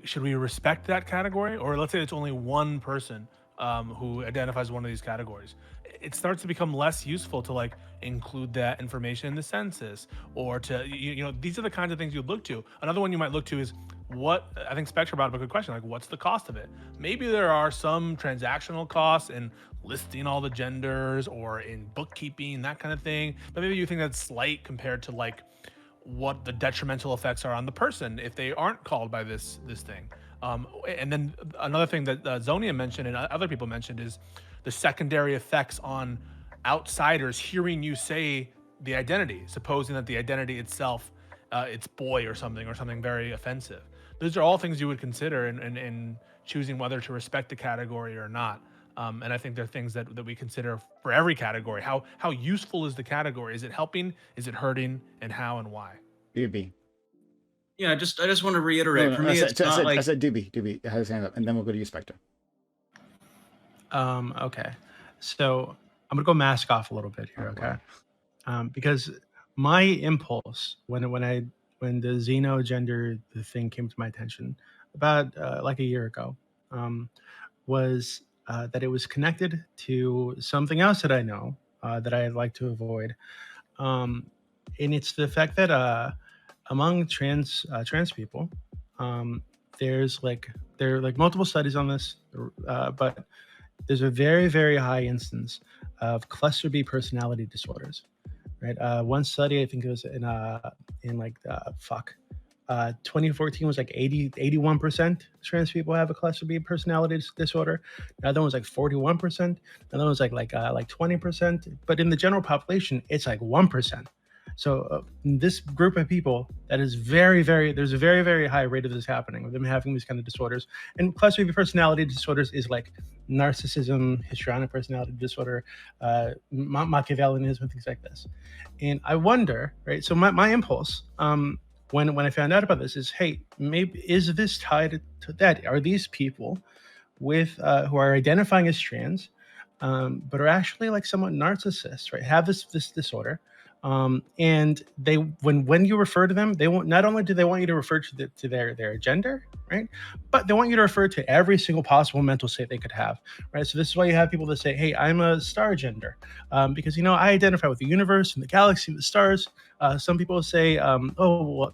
should we respect that category? Or let's say it's only one person who identifies as one of these categories. It starts to become less useful to like include that information in the census, or to you know, these are the kinds of things you look to. Another one you might look to is what I think Spectre brought up a good question, like what's the cost of it? Maybe there are some transactional costs in listing all the genders or in bookkeeping, that kind of thing, but maybe you think that's slight compared to like what the detrimental effects are on the person if they aren't called by this thing. And then another thing that Zonia mentioned and other people mentioned is the secondary effects on outsiders hearing you say the identity, supposing that the identity itself, it's boy or something very offensive. Those are all things you would consider in choosing whether to respect the category or not. And I think they're things that we consider for every category. How useful is the category? Is it helping? Is it hurting? And how and why? Dooby. Yeah, I just want to reiterate. For me, it's I not said, like I said Dooby has his hand up, and then we'll go to you, Spectre. Okay, so I'm gonna go mask off a little bit here, okay? Because my impulse when the xenogender thing came to my attention about like a year ago, was that it was connected to something else that I know that I'd like to avoid, and it's the fact that among trans people, there are like multiple studies on this, but there's a very, very high instance of cluster B personality disorders, right? One study, I think it was in 2014 was like 81% trans people have a cluster B personality disorder. Another one was like 41%. Another one was like 20%. But in the general population, it's like 1%. So this group of people, that is there's a very, very high rate of this happening, of them having these kind of disorders. And cluster B personality disorders is like narcissism, histrionic personality disorder, Machiavellianism, things like this. And I wonder, right? So my impulse, when I found out about this is, hey, maybe is this tied to that? Are these people with who are identifying as trans, but are actually like somewhat narcissists, right? Have this disorder, and they when you refer to them, they won't. Not only do they want you to refer to their gender, right, but they want you to refer to every single possible mental state they could have, right? So this is why you have people that say, "Hey, I'm a star gender," because I identify with the universe and the galaxy, the stars. Some people say, "Oh, well,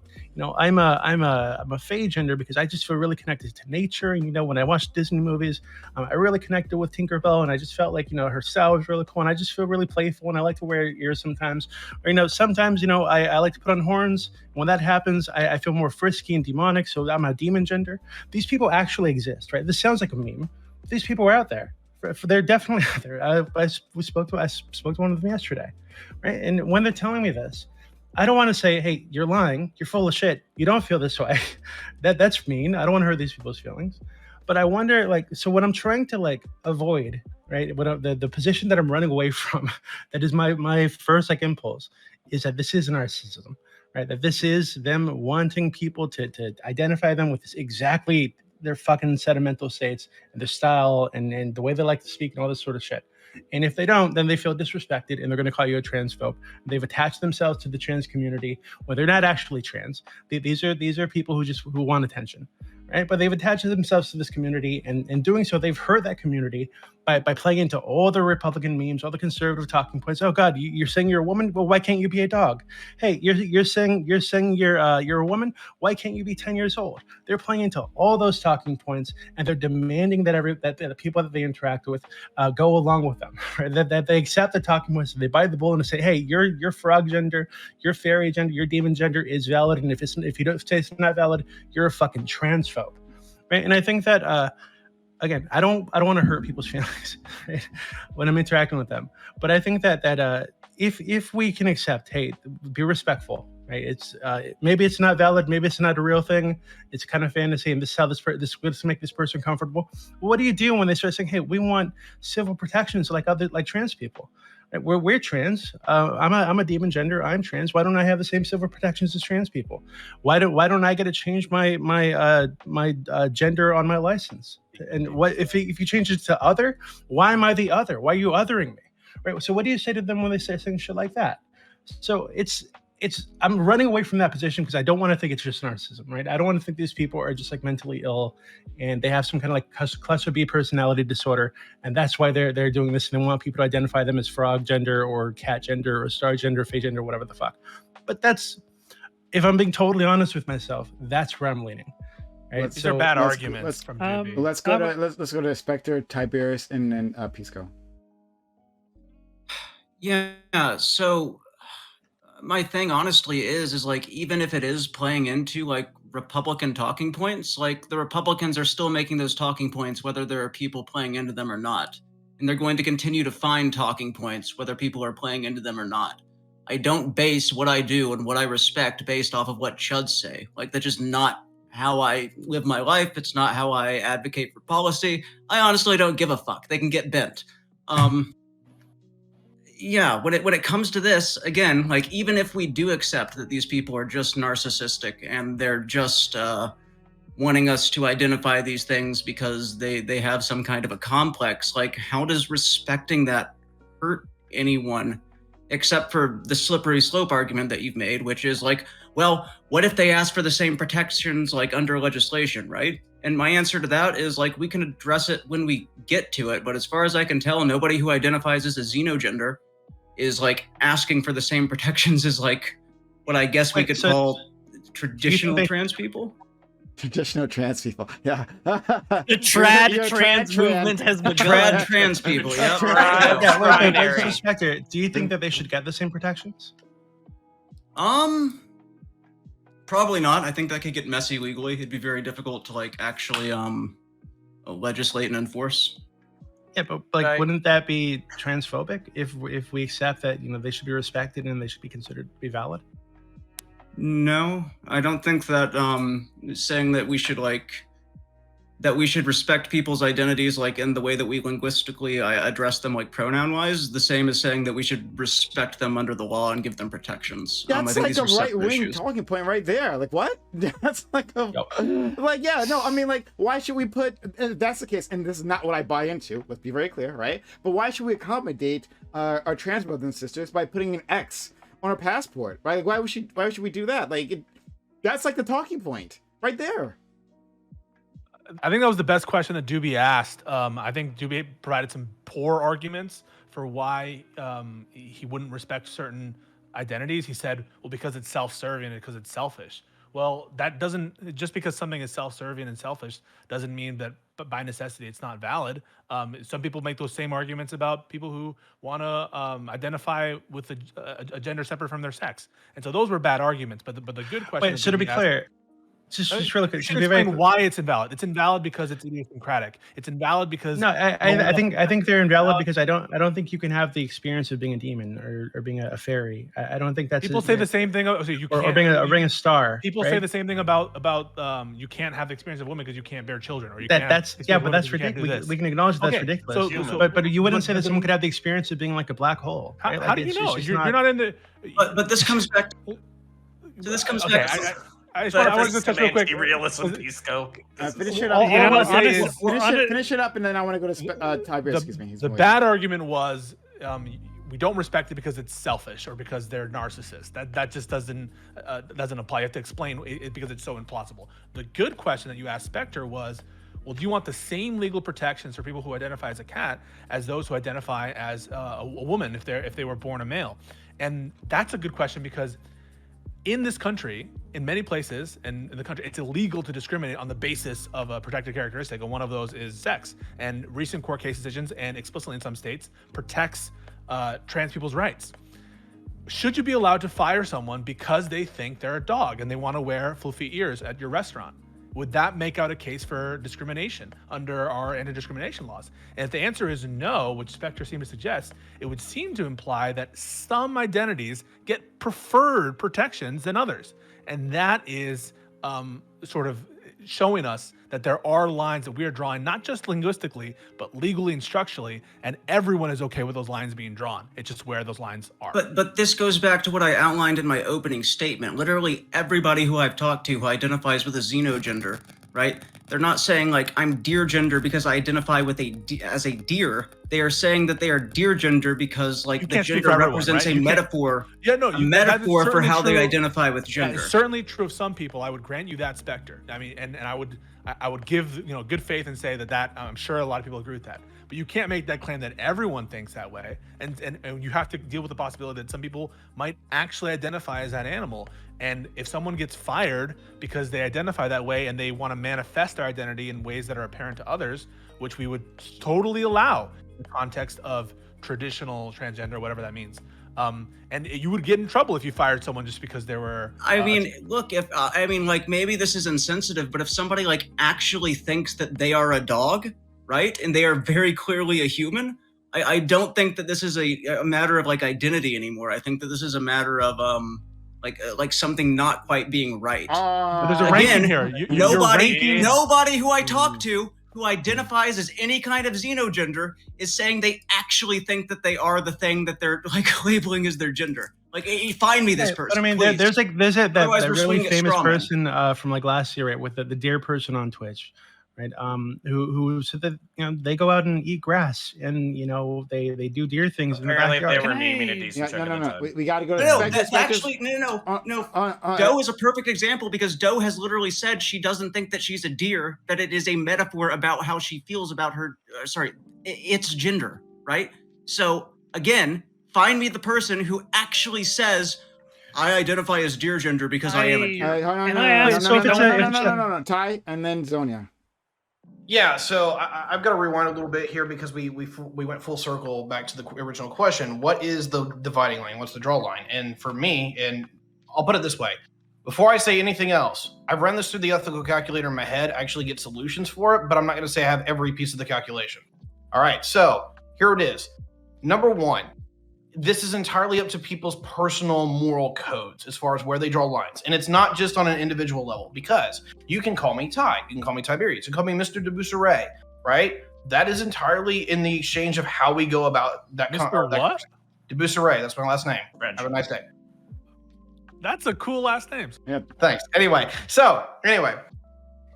I'm a fae gender because I just feel really connected to nature." And when I watch Disney movies, I really connected with Tinkerbell, and I just felt like her style was really cool, and I just feel really playful, and I like to wear ears sometimes. Or sometimes I like to put on horns. When that happens, I feel more frisky and demonic, so I'm a demon gender. These people actually exist, right? This sounds like a meme. These people are out there. They're definitely out there. I spoke to one of them yesterday, right? And when they're telling me this, I don't want to say, "Hey, you're lying. You're full of shit. You don't feel this way." That's mean. I don't want to hurt these people's feelings. But I wonder, so what I'm trying to avoid, right? What the position that I'm running away from, that is my first impulse, is that this is narcissism, right? That this is them wanting people to identify them with exactly their fucking sentimental states and their style and the way they like to speak and all this sort of shit. And if they don't, then they feel disrespected and they're going to call you a transphobe. They've attached themselves to the trans community when they're not actually trans. These are people who want attention, right? But they've attached themselves to this community, and in doing so, they've hurt that community by playing into all the Republican memes, all the conservative talking points. Oh God, you're saying you're a woman? Well, why can't you be a dog? Hey, you're saying you're a woman? Why can't you be 10 years old? They're playing into all those talking points, and they're demanding that the people that they interact with go along with them. Right? That they accept the talking points, they bite the bullet and say, "Hey, your frog gender, your fairy gender, your demon gender is valid, and if you don't say it's not valid, you're a fucking transphobe." Right? And I think that. Again, I don't want to hurt people's feelings, right, when I'm interacting with them. But I think that if we can accept, hey, be respectful, right? It's maybe it's not valid, maybe it's not a real thing. It's kind of fantasy, and this is how this make this person comfortable. What do you do when they start saying, "Hey, we want civil protections like trans people"? Right? We're trans. I'm a demon gender. I'm trans. Why don't I have the same civil protections as trans people? Why don't I get to change my gender on my license? And what if you change it to other? Why am I the other? Why are you othering me? Right. So what do you say to them when they say things shit like that? So I'm running away from that position because I don't want to think it's just narcissism, right? I don't want to think these people are just like mentally ill and they have some kind of like cluster B personality disorder, and that's why they're doing this, and they want people to identify them as frog gender or cat gender or star gender, fey gender, whatever the fuck. But that's, if I'm being totally honest with myself, that's where I'm leaning. Right? These are bad arguments from Dooby. Let's go to Spectre, Tiberius, and then Pisco. Yeah, so my thing honestly is like, even if it is playing into like Republican talking points, like the Republicans are still making those talking points whether there are people playing into them or not. And they're going to continue to find talking points whether people are playing into them or not. I don't base what I do and what I respect based off of what chuds say. Like, that's just not how I live my life. It's not how I advocate for policy. I honestly don't give a fuck. They can get bent. Yeah, when it comes to this, again, like, even if we do accept that these people are just narcissistic and they're just wanting us to identify these things because they have some kind of a complex, like, how does respecting that hurt anyone, except for the slippery slope argument that you've made, which is like, well, what if they ask for the same protections like under legislation, right? And my answer to that is like, we can address it when we get to it, but as far as I can tell, nobody who identifies as a xenogender is like asking for the same protections as like what I guess we could call traditional trans people. Traditional trans people, yeah. The trad trans movement has begun. Trad trans people, yeah. Spectre, do you think that they should get the same protections? Probably not. I think that could get messy legally. It'd be very difficult to like actually legislate and enforce. Yeah, but like, wouldn't that be transphobic if we accept that, you know, they should be respected and they should be considered to be valid? No, I don't think that saying that we should respect people's identities like in the way that we linguistically address them like pronoun wise, the same as saying that we should respect them under the law and give them protections. That's like a right-wing talking point right there. Like, what? That's like a like, yeah, no, I mean, like, why should we put, if that's the case, and this is not what I buy into, let's be very clear, right? But why should we accommodate our trans brothers and sisters by putting an X on our passport, right? Like, why should we do that? Like, that's like the talking point right there. I think that was the best question that Dooby asked. I think Dooby provided some poor arguments for why he wouldn't respect certain identities. He said, well, because it's self-serving and because it's selfish. Well, that doesn't, just because something is self-serving and selfish doesn't mean that by necessity it's not valid. Some people make those same arguments about people who want to identify with a gender separate from their sex. And so those were bad arguments. But the good question. Wait, so to be clear, just really quick, should explain why it's invalid. It's invalid because it's idiosyncratic. It's invalid because I think they're invalid because I don't think you can have the experience of being a demon or being a fairy. I don't think that's people say the same thing. So you can't, or being a star. People say the same thing about you can't have the experience of a woman because you can't bear children, or you can't. But that's ridiculous. We can acknowge that's ridiculous. But you wouldn't say that someone could have the experience of being like a black hole. Right? How do you know? You're not in the. But this comes back. So this comes back. I want to touch real quick. Realism, Pisco. Finish it up. Finish it up, and then I want to go to Tiberius. Excuse me. The bad argument was we don't respect it because it's selfish or because they're narcissists. That just doesn't apply. You have to explain it because it's so implausible. The good question that you asked Spectre was, well, do you want the same legal protections for people who identify as a cat as those who identify as a woman if they were born a male? And that's a good question because in this country, in many places in the country, it's illegal to discriminate on the basis of a protected characteristic, and one of those is sex. And recent court case decisions, and explicitly in some states, protects trans people's rights. Should you be allowed to fire someone because they think they're a dog and they want to wear fluffy ears at your restaurant? Would that make out a case for discrimination under our anti-discrimination laws? And if the answer is no, which Spectre seemed to suggest, it would seem to imply that some identities get preferred protections than others. And that is sort of showing us that there are lines that we are drawing, not just linguistically, but legally and structurally, and everyone is okay with those lines being drawn. It's just where those lines are. But this goes back to what I outlined in my opening statement. Literally everybody who I've talked to who identifies with a xenogender, right? They're not saying like, I'm deer gender because I identify with as a deer. they are saying that they are deer gender because like You the can't speak gender for everyone, represents right? a You can't- metaphor. Yeah, no, A that is metaphor for certainly how they true. identify with That gender. is certainly true of some people. I would grant you that, Spectre. I mean, and I would give good faith and say that I'm sure a lot of people agree with that. But you can't make that claim that everyone thinks that way, and you have to deal with the possibility that some people might actually identify as that animal. And if someone gets fired because they identify that way and they want to manifest their identity in ways that are apparent to others, which we would totally allow in the context of traditional transgender, whatever that means. And you would get in trouble if you fired someone just because they were. I mean, look, if I mean, like, maybe this is insensitive, but if somebody like actually thinks that they are a dog, right, and they are very clearly a human, I don't think that this is a matter of like identity anymore. I think that this is a matter of like something not quite being right. But there's a Again, ranking here. You're ranking- nobody who I talk to who identifies as any kind of xenogender is saying they actually think that they are the thing that they're like labeling as their gender. Like, find me this person. But I mean, please. there's that Otherwise, that we're really swinging at famous straw men. person from like last year, right, with the deer person on Twitch, right? Who said that they go out and eat grass and they do deer things in the Apparently, backyard. they were memeing a decent chunk of the time. We got to go to No, Spectre's- actually, no. Doe is a perfect example because Doe has literally said she doesn't think that she's a deer, that it is a metaphor about how she feels about her, its gender, right? So, again, find me the person who actually says, I identify as deer gender because I am a deer. No, Ty, and then Zonia. Yeah, so I've got to rewind a little bit here because we went full circle back to the original question. What is the dividing line? What's the draw line? And for me, and I'll put it this way. Before I say anything else, I've run this through the ethical calculator in my head. I actually get solutions for it, but I'm not going to say I have every piece of the calculation. All right, so here it is. Number one, this is entirely up to people's personal moral codes as far as where they draw lines. And it's not just on an individual level, because you can call me Ty, you can call me Tiberius, you can call me Mr. Debusseret, right? That is entirely in the exchange of how we go about that. Mr. What? Debusseret, that's my last name. French. Have a nice day. That's a cool last name. Yeah. Thanks. Anyway,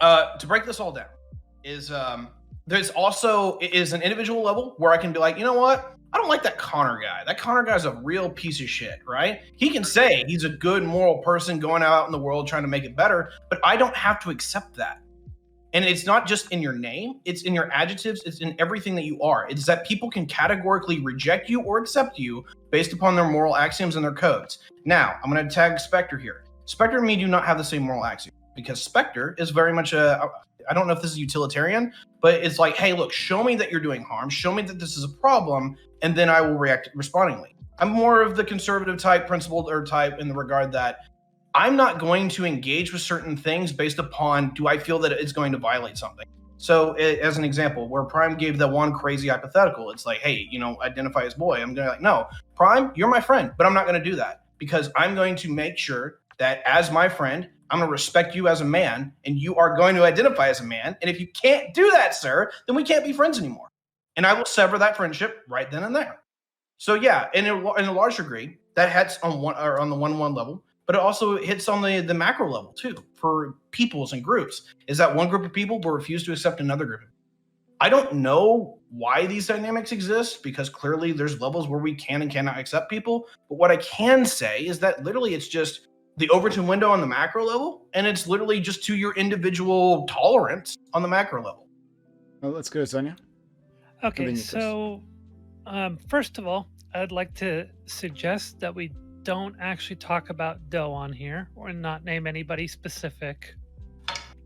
to break this all down is there's also is an individual level where I can be like, you know what? I don't like that Connor guy. That Connor guy's a real piece of shit, right? He can say he's a good moral person going out in the world trying to make it better, but I don't have to accept that. And it's not just in your name, it's in your adjectives, it's in everything that you are. It's that people can categorically reject you or accept you based upon their moral axioms and their codes. Now, I'm going to tag Spectre here. Spectre and me do not have the same moral axiom because Spectre is very much I don't know if this is utilitarian, but it's like, hey, look, show me that you're doing harm, show me that this is a problem, and then I will react respondingly. I'm more of the conservative type, principled or type in the regard that I'm not going to engage with certain things based upon, do I feel that it's going to violate something? So as an example, where Prime gave the one crazy hypothetical, it's like, hey, identify as boy. I'm going to be like, no, Prime, you're my friend, but I'm not going to do that because I'm going to make sure that as my friend, I'm going to respect you as a man and you are going to identify as a man. And if you can't do that, sir, then we can't be friends anymore. And I will sever that friendship right then and there. So yeah, in a large degree, that hits on the 1-1 level, but it also hits on the macro level too for peoples and groups. Is that one group of people will refuse to accept another group? I don't know why these dynamics exist because clearly there's levels where we can and cannot accept people. But what I can say is that literally it's just the Overton window on the macro level, and it's literally just to your individual tolerance on the macro level. Well, let's go, Sonia. Okay, so first of all, I'd like to suggest that we don't actually talk about Doe on here or not name anybody specific.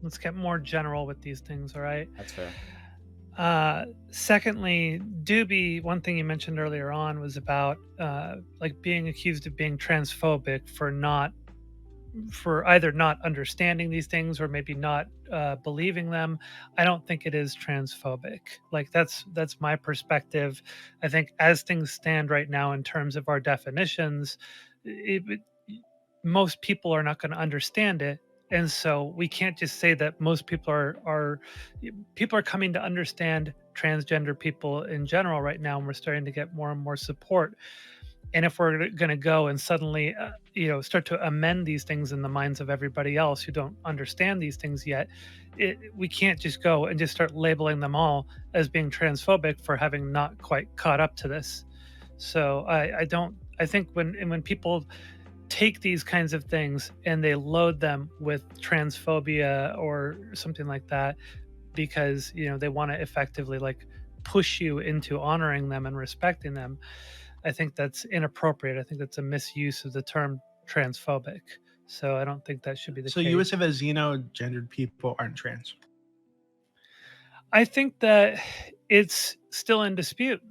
Let's get more general with these things, all right? That's fair. Secondly, Dooby, one thing you mentioned earlier on was about like being accused of being transphobic for either not understanding these things or maybe not believing them. I don't think it is transphobic. Like that's my perspective. I think as things stand right now in terms of our definitions, most people are not going to understand it. And so we can't just say that most people are coming to understand transgender people in general right now, and we're starting to get more and more support. And if we're going to go and suddenly, start to amend these things in the minds of everybody else who don't understand these things yet, we can't just go and just start labeling them all as being transphobic for having not quite caught up to this. So I think when people take these kinds of things and they load them with transphobia or something like that, because they want to effectively like push you into honoring them and respecting them, I think that's inappropriate. I think that's a misuse of the term transphobic. So I don't think that should be the So case. you would say that xenogendered people aren't trans? I think that it's still in dispute.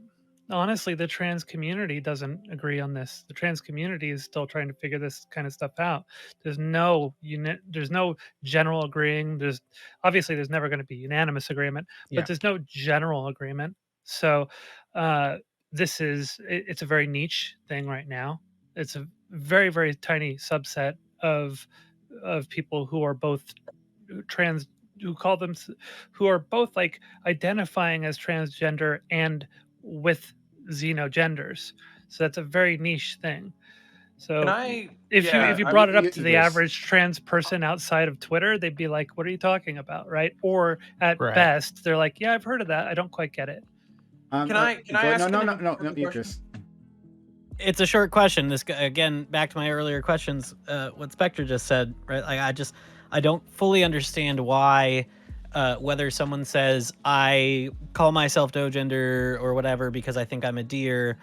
Honestly, the trans community doesn't agree on this. The trans community is still trying to figure this kind of stuff out. There's no general agreeing. There's never going to be unanimous agreement, Yeah. but there's no general agreement. So it's a very niche thing right now. It's a very, very tiny subset of people who are both trans, who are both like identifying as transgender and with xenogenders. So that's a very niche thing. So if you brought it up to the average trans person outside of Twitter, they'd be like, "What are you talking about?" Right? Or at best, they're like, "Yeah, I've heard of that. I don't quite get it." Can I ask? No, Ukerist. It's a short question. This again, back to my earlier questions. What Spectre just said, right? Like I don't fully understand why. Whether someone says I call myself Xenogender or whatever because I think I'm a deer,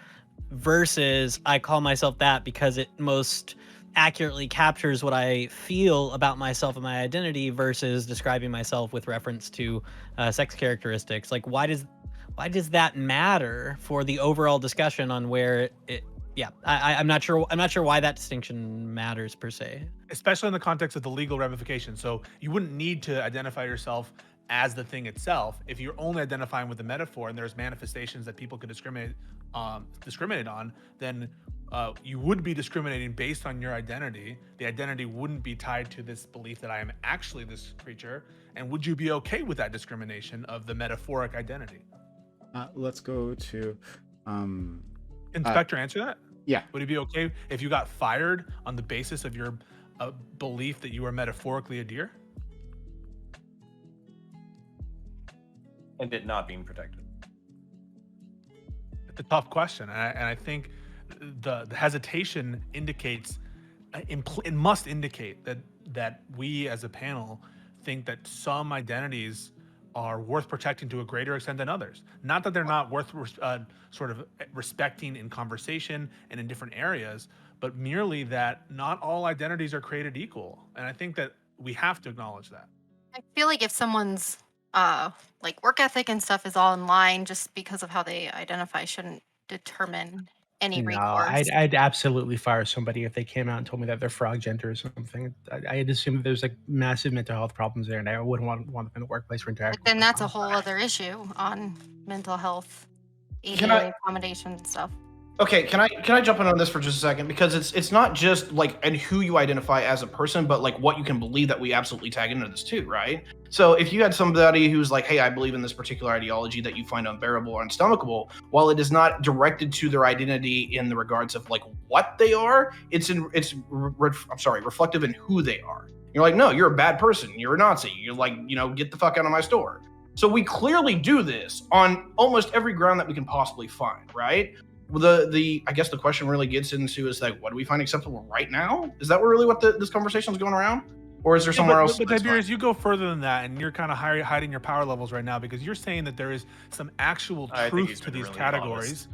versus I call myself that because it most accurately captures what I feel about myself and my identity, versus describing myself with reference to sex characteristics. Like, why does that matter for the overall discussion on where it? Yeah, I'm not sure. I'm not sure why that distinction matters per se, especially in the context of the legal ramifications. So you wouldn't need to identify yourself as the thing itself if you're only identifying with the metaphor, and there's manifestations that people could discriminate on. Then you would be discriminating based on your identity. The identity wouldn't be tied to this belief that I am actually this creature. And would you be okay with that discrimination of the metaphoric identity? Let's go to. Can Spectre answer that? Yeah. Would it be okay if you got fired on the basis of your belief that you were metaphorically a deer? And it not being protected? It's a tough question. And I think the hesitation indicates, it must indicate that we as a panel think that some identities are worth protecting to a greater extent than others. Not that they're not worth sort of respecting in conversation and in different areas, but merely that not all identities are created equal. And I think that we have to acknowledge that. I feel like if someone's like work ethic and stuff is all in line just because of how they identify, shouldn't determine any recourse. I'd absolutely fire somebody if they came out and told me that they're frog gender or something. I'd assume that there's like massive mental health problems there, and I wouldn't want them in the workplace for interacting. But then that's a whole other issue on mental health, ADA accommodation and stuff. Okay, can I jump in on this for just a second? Because it's not just like and who you identify as a person, but like what you can believe that we absolutely tag into this too, right? So if you had somebody who's like, hey, I believe in this particular ideology that you find unbearable or unstomachable, while it is not directed to their identity in the regards of like what they are, reflective in who they are. You're like, no, you're a bad person. You're a Nazi. You're like, get the fuck out of my store. So we clearly do this on almost every ground that we can possibly find, right? I guess the question really gets into is like, what do we find acceptable right now? Is that really what this conversation is going around? Or is there somewhere else? But Tiberius, you go further than that, and you're kind of hiding your power levels right now because you're saying that there is some actual truth to these categories.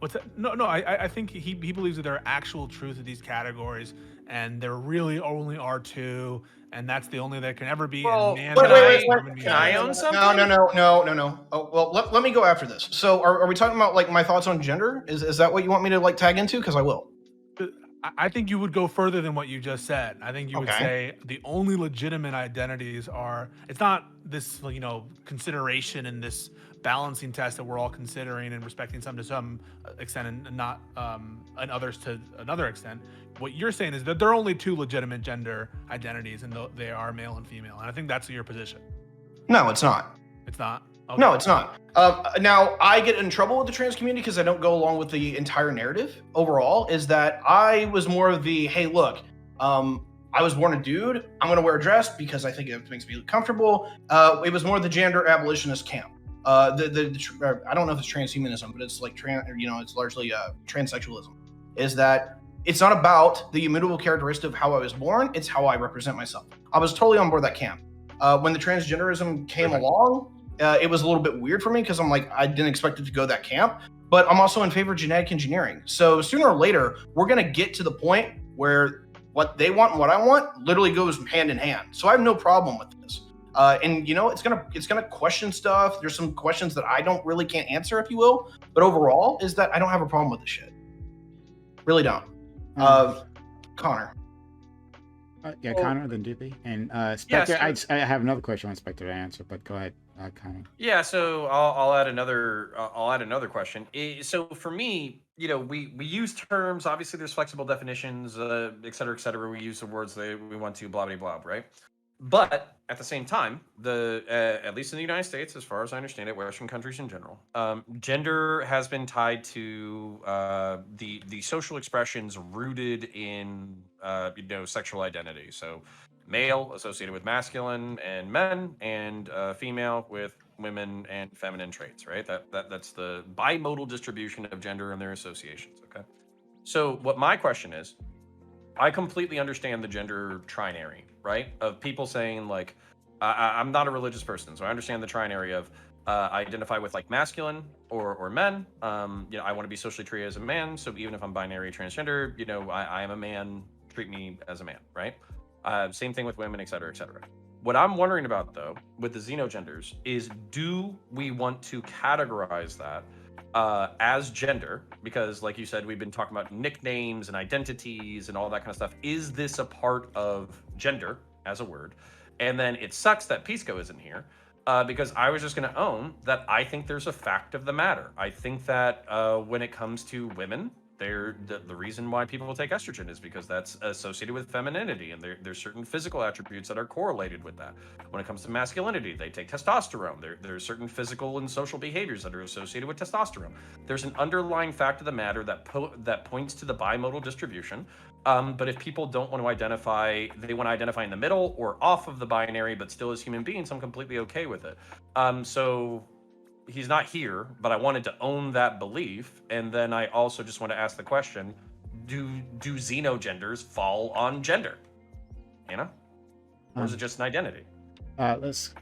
What's that? No, I think he believes that there are actual truth to these categories, and there really only are two, and that's the only that can ever be. Well, and wait. Can I own something? No. Oh, well, let me go after this. So are we talking about like my thoughts on gender? Is that what you want me to like tag into? Because I will. I think you would go further than what you just said. I think you would say the only legitimate identities are, it's not this, consideration and this balancing test that we're all considering and respecting some to some extent and not and others to another extent. What you're saying is that there are only two legitimate gender identities, and they are male and female. And I think that's your position. No, it's not. It's not? No, it's not. Now, I get in trouble with the trans community because I don't go along with the entire narrative overall, is that I was more of the, hey, look, I was born a dude, I'm going to wear a dress because I think it makes me comfortable. It was more the gender abolitionist camp. I don't know if it's transhumanism, but it's like, it's largely transsexualism, is that it's not about the immutable characteristic of how I was born, it's how I represent myself. I was totally on board that camp. When the transgenderism came along, it was a little bit weird for me because I'm like, I didn't expect it to go that camp, but I'm also in favor of genetic engineering. So sooner or later, we're going to get to the point where what they want and what I want literally goes hand in hand. So I have no problem with this. And it's gonna question stuff. There's some questions that I can't answer, if you will. But overall, is that I don't have a problem with this shit. Really don't. Connor. Connor, then Dooby, and Spectre. Yeah, I have another question on Spectre to answer, but go ahead, Connor. Yeah, so I'll add another. I'll add another question. So for me, we use terms. Obviously, there's flexible definitions, et cetera, et cetera. We use the words that we want to, blah blah blah, right? But at the same time, at least in the United States, as far as I understand it, Western countries in general, gender has been tied to the social expressions rooted in sexual identity. So male associated with masculine and men, and female with women and feminine traits. Right. That's the bimodal distribution of gender and their associations. Okay. So what my question is, I completely understand the gender trinary, right? Of people saying like, I'm not a religious person, so I understand the trinary of I identify with like masculine or men. I want to be socially treated as a man, so even if I'm binary transgender, I am a man. Treat me as a man, right? Same thing with women, et cetera, et cetera. What I'm wondering about though with the Xenogenders is, do we want to categorize that as gender? Because like you said, we've been talking about nicknames and identities and all that kind of stuff. Is this a part of gender as a word? And then it sucks that Pisco isn't here, because I was just going to own that I think there's a fact of the matter. I think that when it comes to women, the reason why people take estrogen is because that's associated with femininity, and there's certain physical attributes that are correlated with that. When it comes to masculinity, they take testosterone. There's certain physical and social behaviors that are associated with testosterone. There's an underlying fact of the matter that points to the bimodal distribution. But if people don't want to identify, they want to identify in the middle or off of the binary, but still as human beings, I'm completely okay with it. So he's not here, but I wanted to own that belief. And then I also just want to ask the question, do Xenogenders fall on gender? Or is it just an identity? Let's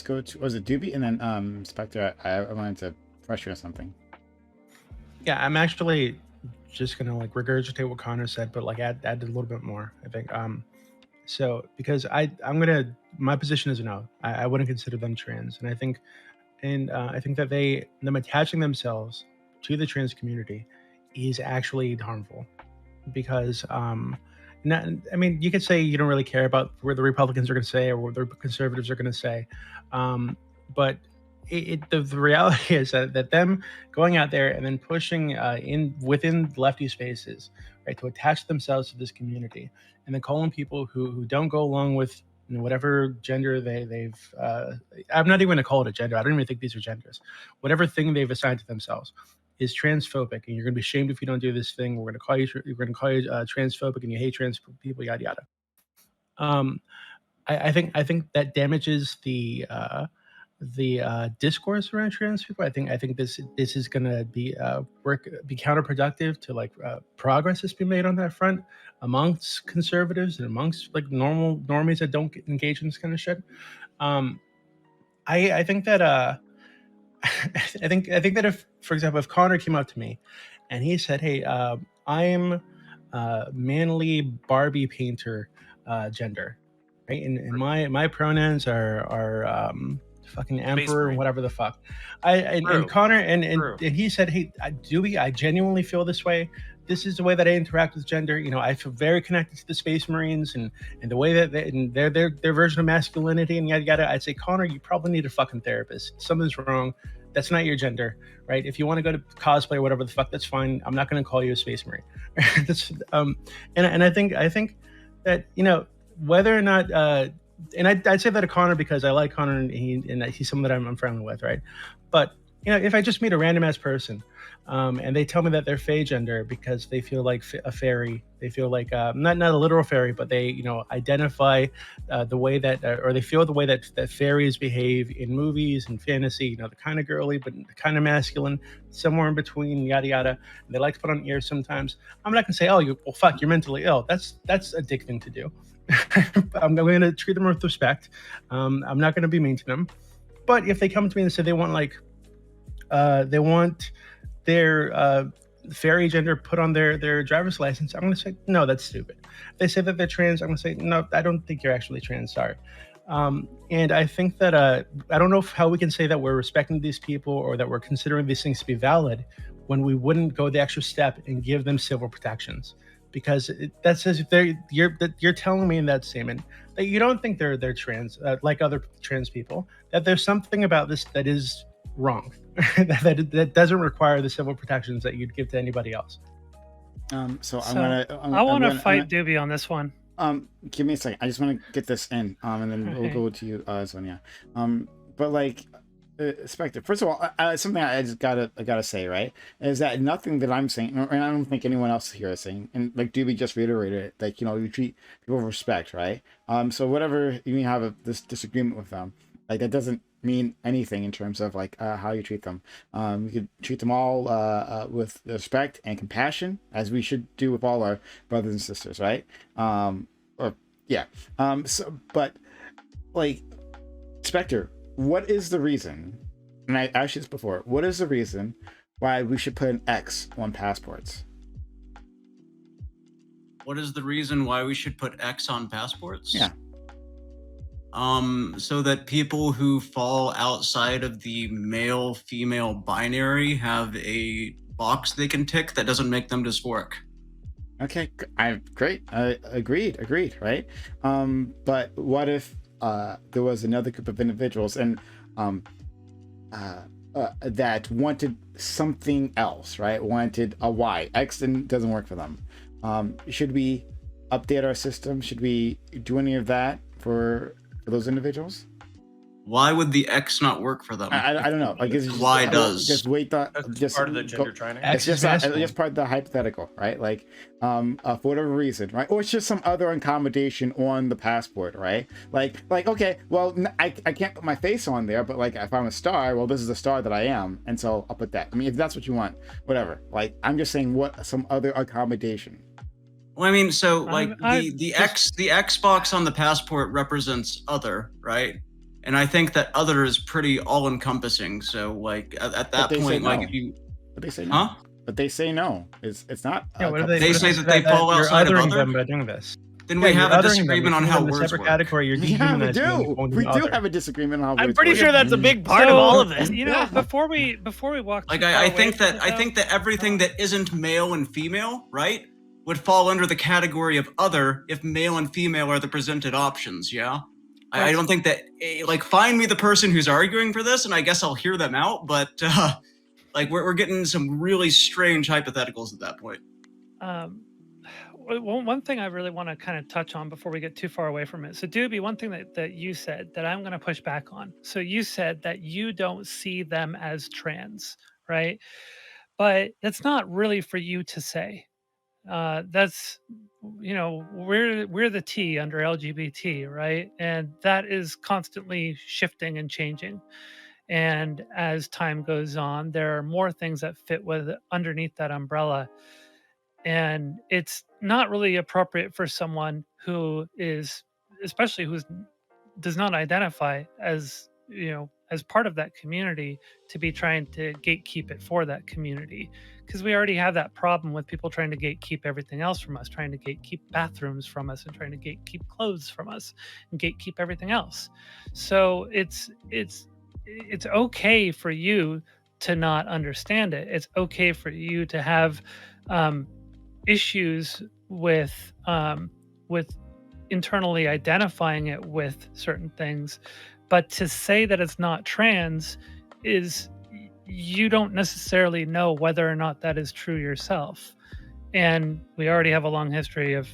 go to, was it Dooby? And then Spectre, I wanted to pressure something. Yeah, I'm actually just gonna like regurgitate what Connor said, but like add a little bit more, I think. So because my position is no, I wouldn't consider them trans, and I think that them attaching themselves to the trans community is actually harmful, because you could say you don't really care about where the Republicans are going to say or what the conservatives are going to say, but the reality is that them going out there and then pushing within lefty spaces, right, to attach themselves to this community, and then calling people who don't go along with whatever gender they've I'm not even going to call it a gender. I don't even think these are genders. Whatever thing they've assigned to themselves is transphobic, and you're going to be shamed if you don't do this thing. We're going to call you transphobic, and you hate trans people, yada yada. I think that damages the discourse around trans people. I think this is going to be counterproductive to progress that's been made on that front amongst conservatives and amongst like normies that don't engage in this kind of shit. I think that I think that if, for example, if Connor came up to me and he said, "Hey, I'm manly Barbie painter gender, right? And my pronouns are fucking emperor and whatever the fuck." And Connor and he said, "Hey, Dewey, I genuinely feel this way. This is the way that I interact with gender. I feel very connected to the Space Marines and the way that their version of masculinity and yada yada." I'd say, Connor, you probably need a fucking therapist. Something's wrong. That's not your gender, right? If you want to go to cosplay or whatever the fuck, that's fine. I'm not going to call you a Space Marine. And I think that whether or not and I'd say that to Connor because I like Connor and he's someone that I'm friendly with, right? But if I just meet a random ass person, and they tell me that they're Fey gender because they feel like a fairy, they feel like not a literal fairy, but they identify the way that, or they feel the way that fairies behave in movies and fantasy. They're kind of girly, but kind of masculine, somewhere in between, yada yada. And they like to put on ears sometimes. I'm not gonna say, oh, fuck, you're mentally ill. That's a dick thing to do. I'm going to treat them with respect. I'm not going to be mean to them. But if they come to me and say they want their fairy gender put on their driver's license, I'm going to say, no, that's stupid. If they say that they're trans, I'm going to say, no, I don't think you're actually trans, sorry. And I think that I don't know how we can say that we're respecting these people or that we're considering these things to be valid when we wouldn't go the extra step and give them civil protections. Because that says you're telling me in that statement that you don't think they're trans, like other trans people, that there's something about this that is wrong, that doesn't require the civil protections that you'd give to anybody else. I want to fight Dooby on this one. Give me a second. I just want to get this in, and then we'll go to you, Sonia. But like, Spectre. First of all, something I just gotta say, right, is that nothing that I'm saying, and I don't think anyone else here is saying, and like Dooby just reiterated it, like you treat people with respect, right? So whatever you have this disagreement with them, like that doesn't mean anything in terms of like how you treat them. You could treat them all with respect and compassion, as we should do with all our brothers and sisters, right? But like, Spectre, what is the reason, and I asked you this before, what is the reason why we should put an X on passports? What is the reason why we should put X on passports? Yeah. So that people who fall outside of the male-female binary have a box they can tick that doesn't make them dysphoric. Okay, great. Agreed, right? But what if there was another group of individuals and that wanted something else, right? Wanted a Y. X doesn't work for them. Should we update our system? Should we do any of that for those individuals? Why would the X not work for them? I don't know. I guess Y does. Just wait. Just part of the gender training. It's just part of the hypothetical, right? Like, for whatever reason, right? Or it's just some other accommodation on the passport, right? Like, okay, well, I can't put my face on there, but like, if I'm a star, well, this is the star that I am, and so I'll put that. I mean, if that's what you want, whatever. Like, I'm just saying, what some other accommodation. Well, I mean, so like the X box on the passport represents other, right? And I think that other is pretty all-encompassing. So, like at that point, like if you, but they say no. Huh? But they say no. It's not. Yeah, they say that they fall outside of other. Them by doing this. Then we have a disagreement on how words work. Category, you're we do have a disagreement on how words I'm pretty sure that's a big part of all of this. Before we walk. Like I think that everything that isn't male and female, right, would fall under the category of other if male and female are the presented options. Yeah. I don't think that, like, find me the person who's arguing for this, and I guess I'll hear them out. But like, we're getting some really strange hypotheticals at that point. One thing I really want to kind of touch on before we get too far away from it. So, Dooby, one thing that you said that I'm going to push back on. So, you said that you don't see them as trans, right? But that's not really for you to say. That's, we're the T under LGBT, right? And that is constantly shifting and changing. And as time goes on, there are more things that fit with underneath that umbrella. And it's not really appropriate for someone who is, especially who does not identify as, as part of that community, to be trying to gatekeep it for that community. Because we already have that problem with people trying to gatekeep everything else from us, trying to gatekeep bathrooms from us, and trying to gatekeep clothes from us, and gatekeep everything else. So it's okay for you to not understand it. It's okay for you to have issues with internally identifying it with certain things, but to say that it's not trans is, you don't necessarily know whether or not that is true yourself. And we already have a long history of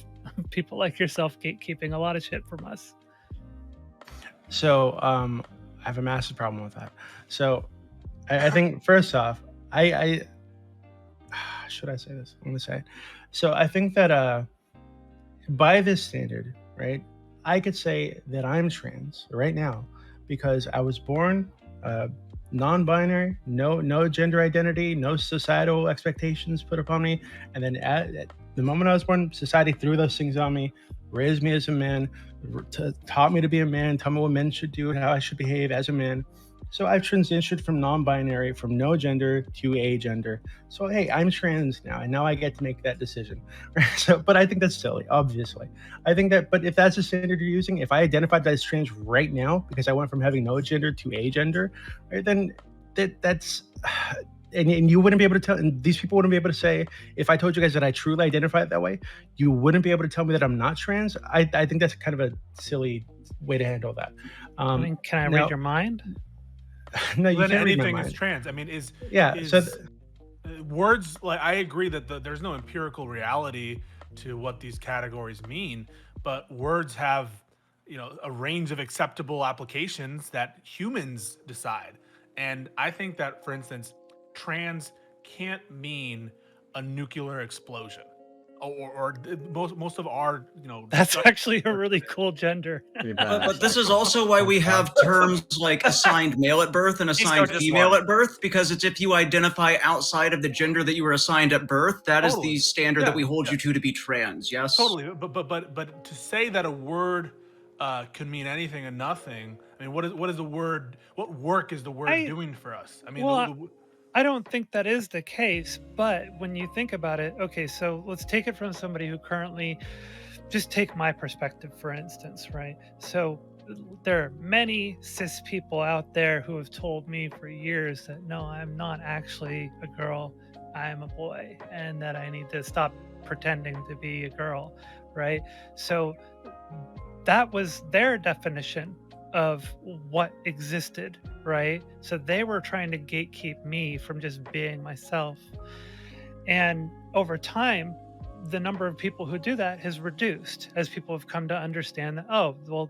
people like yourself gatekeeping a lot of shit from us. So I have a massive problem with that. So I think first off, I should I say this? I'm gonna say it. So I think that by this standard, right, I could say that I'm trans right now because I was born non-binary, no gender identity, no societal expectations put upon me, and then at the moment I was born, society threw those things on me, raised me as a man, taught me to be a man, taught me what men should do and how I should behave as a man. So I've transitioned from non-binary, from no gender to a gender. So hey, I'm trans now, and now I get to make that decision. So, but I think that's silly, obviously. I think that, but if that's the standard you're using, if I identified as trans right now because I went from having no gender to a gender, right, then that's. And you wouldn't be able to tell, and these people wouldn't be able to say, if I told you guys that I truly identify it that way, you wouldn't be able to tell me that I'm not trans. I think that's kind of a silly way to handle that. I mean, can I read your mind? No, you Then can't read my anything mind. is trans. I mean, words like I agree that there's no empirical reality to what these categories mean, but words have, you know, a range of acceptable applications that humans decide. And I think that, for instance, trans can't mean a nuclear explosion, or most of our, you know. That's actually a really cool gender. But this is also why we have terms like assigned male at birth and assigned female at birth, because it's if you identify outside of the gender that you were assigned at birth, that is the standard that we hold you to be trans. Yes. Totally. But to say that a word could mean anything and nothing. I mean, what is the word? What work is the word doing for us? I mean, I don't think that is the case, but when you think about it, okay, so let's take it from somebody who currently, just take my perspective, for instance, right? So there are many cis people out there who have told me for years that, no, I'm not actually a girl, I'm a boy, and that I need to stop pretending to be a girl, right? So that was their definition of what existed, right? So they were trying to gatekeep me from just being myself. And over time, the number of people who do that has reduced as people have come to understand that, oh, well,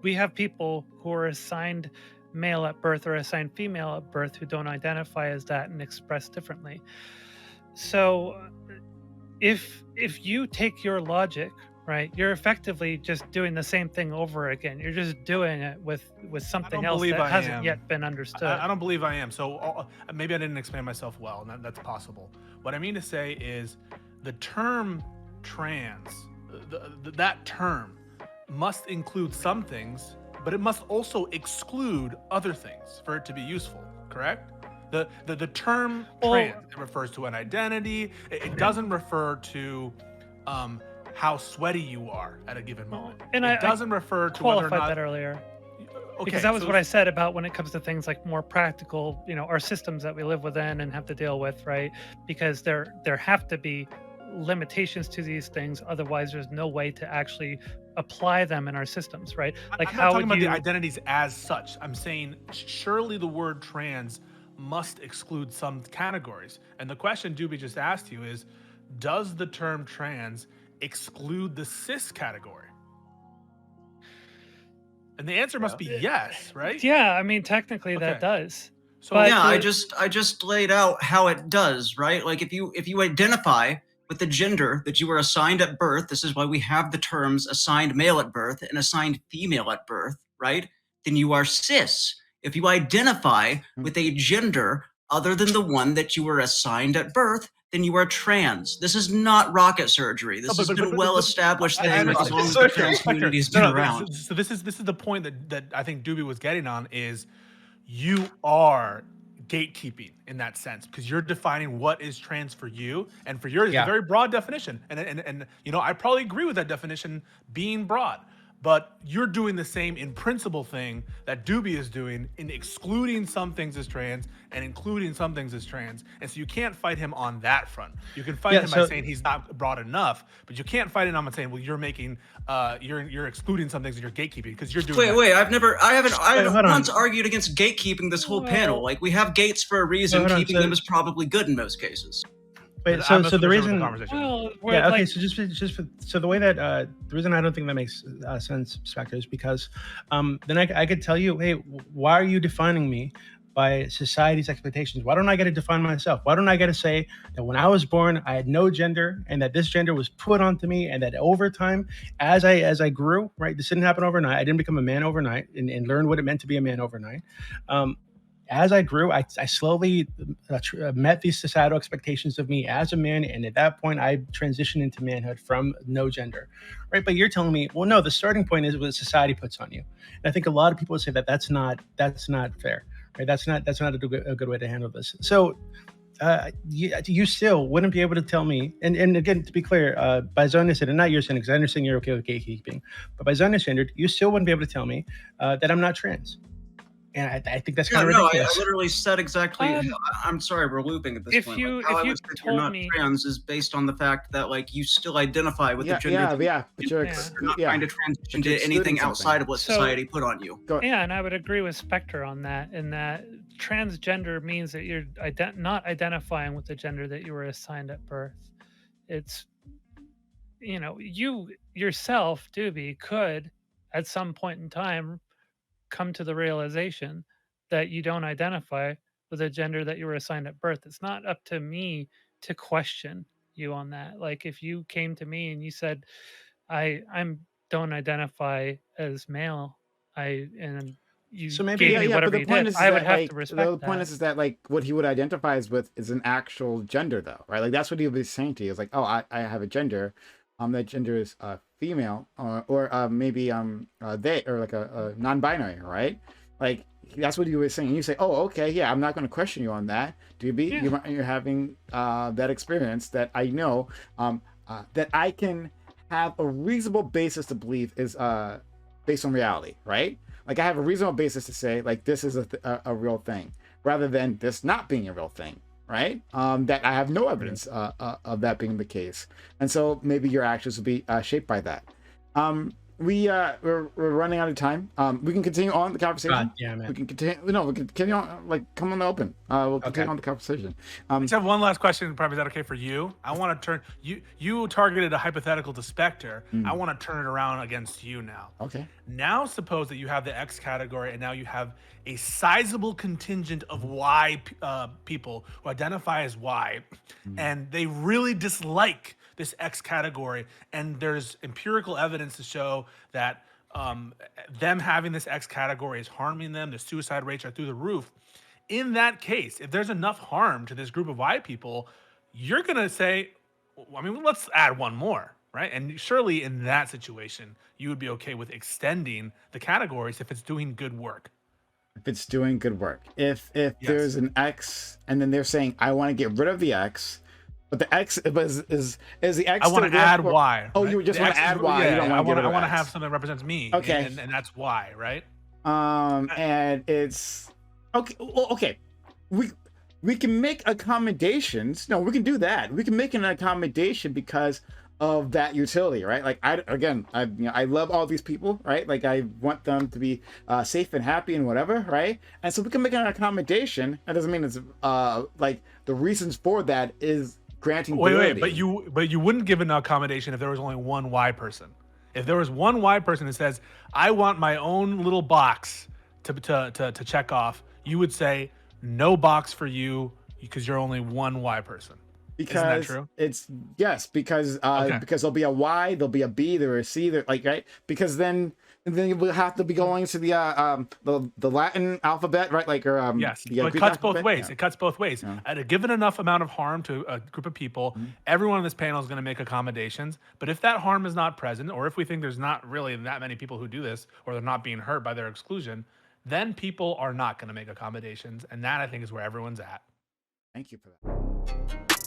we have people who are assigned male at birth or assigned female at birth who don't identify as that and express differently. So if you take your logic, right, you're effectively just doing the same thing over again. You're just doing it with something else that hasn't yet been understood. I don't believe I am. So maybe I didn't explain myself well, and that's possible. What I mean to say is the term trans, that term must include some things, but it must also exclude other things for it to be useful, correct? The term trans, it refers to an identity. It doesn't refer to how sweaty you are at a given moment. And it doesn't refer to whether or not that earlier. Okay, because that was what I said about when it comes to things like more practical, you know, our systems that we live within and have to deal with, right? Because there have to be limitations to these things, otherwise there's no way to actually apply them in our systems, right? Like I'm not talking about the identities as such. I'm saying surely the word trans must exclude some categories. And the question Dooby just asked you is, does the term trans exclude the cis category? And the answer must be yes, right? Yeah, I mean, technically that does. So yeah, I just laid out how it does, right? Like if you identify with the gender that you were assigned at birth, this is why we have the terms assigned male at birth and assigned female at birth, right? Then you are cis. If you identify with a gender other than the one that you were assigned at birth, then you are trans. This is not rocket surgery. This has been a well-established thing as long as the trans community has been around. So this is the point that I think Dooby was getting on is you are gatekeeping in that sense because you're defining what is trans for you, and for yours is a very broad definition. And you know, I probably agree with that definition being broad. But you're doing the same in principle thing that Dooby is doing in excluding some things as trans and including some things as trans. And so you can't fight him on that front. You can fight him by saying he's not broad enough, but you can't fight him on saying, well, you're making, you're excluding some things and you're gatekeeping because you're doing. Wait, I haven't once argued against gatekeeping this whole panel. Like we have gates for a reason. Keeping them is probably good in most cases. Wait, I so must so the understand what reason, conversation is. Well, we're yeah, okay, like, so the way that the reason I don't think that makes sense, Spectre, is because then I could tell you, hey, why are you defining me by society's expectations? Why don't I get to define myself? Why don't I get to say that when I was born, I had no gender, and that this gender was put onto me, and that over time, as I grew, right, this didn't happen overnight. I didn't become a man overnight and learn what it meant to be a man overnight. As I grew, I slowly met these societal expectations of me as a man, and at that point, I transitioned into manhood from no gender, right? But you're telling me, well, no, the starting point is what society puts on you. And I think a lot of people would say that that's not fair, right? That's not a good way to handle this. So you still wouldn't be able to tell me, and again, to be clear, by Zona standard, not your standard, because I understand you're okay with gatekeeping, but by Zona standard, you still wouldn't be able to tell me that I'm not trans. And I think that's kind of ridiculous. I literally said exactly. I'm sorry, we're looping at this if point. you How I if you would say you're told not me, trans is based on the fact that like you still identify with the gender. But you're not trying to transition to anything outside of what society put on you. Yeah, and I would agree with Spectre on that. In that transgender means that you're not identifying with the gender that you were assigned at birth. It's, you yourself, Dooby, could at some point in time come to the realization that you don't identify with a gender that you were assigned at birth. It's not up to me to question you on that. Like if you came to me and you said, I'm don't identify as male, you So maybe gave me but whatever the you point did, is I would that, have like, to respect the point that. is that like what he would identify with is an actual gender, though, right? Like that's what he would be saying to you. It's like, oh, I have a gender. That gender is female, or maybe they, or like a non-binary, right? Like that's what he was saying. And you say, oh, okay, yeah, I'm not going to question you on that. You're having that experience that I know that I can have a reasonable basis to believe is based on reality, right? Like I have a reasonable basis to say like this is a real thing, rather than this not being a real thing, right? That I have no evidence of that being the case, and so maybe your actions will be shaped by that. We're running out of time. We can continue on the conversation. God, yeah, man. We can continue. No, we can continue on. Like, come on the open. We'll continue on the conversation. I just have one last question. Probably, is that okay for you? I want to turn you targeted a hypothetical to Spectre. I want to turn it around against you now. Okay. Now suppose that you have the X category, and now you have a sizable contingent of Y people who identify as Y, and they really dislike this X category, and there's empirical evidence to show that them having this X category is harming them. The suicide rates are through the roof. In that case, if there's enough harm to this group of Y people, you're gonna say, I mean, let's add one more, right? And surely in that situation, you would be okay with extending the categories if it's doing good work. If it's doing good work. If there's an X, and then they're saying, I want to get rid of the X, but the X is the X. I want to add Y. Oh, right? you just The want to X add is- Y. Yeah, You don't want to I want to X. have something that represents me. Okay. And that's Y, right? And it's okay. Well, okay. We can make accommodations. No, we can do that. We can make an accommodation because of that utility, right? Like I love all these people, right? Like I want them to be safe and happy and whatever, right? And so we can make an accommodation. That doesn't mean it's like the reasons for that is granting validity. But you wouldn't give an accommodation if there was only one Y person. If there was one Y person that says, I want my own little box to check off, you would say no box for you because you're only one Y person. Because isn't that true? It's yes, because because there'll be a Y, there'll be a B, there'll be a C, like right? Because then we'll have to be going to the Latin alphabet, right? Like yes, the but it Greek cuts alphabet. both ways. Yeah. It cuts both ways. Yeah. At a given enough amount of harm to a group of people, everyone on this panel is going to make accommodations. But if that harm is not present, or if we think there's not really that many people who do this, or they're not being hurt by their exclusion, then people are not going to make accommodations, and that I think is where everyone's at. Thank you for that.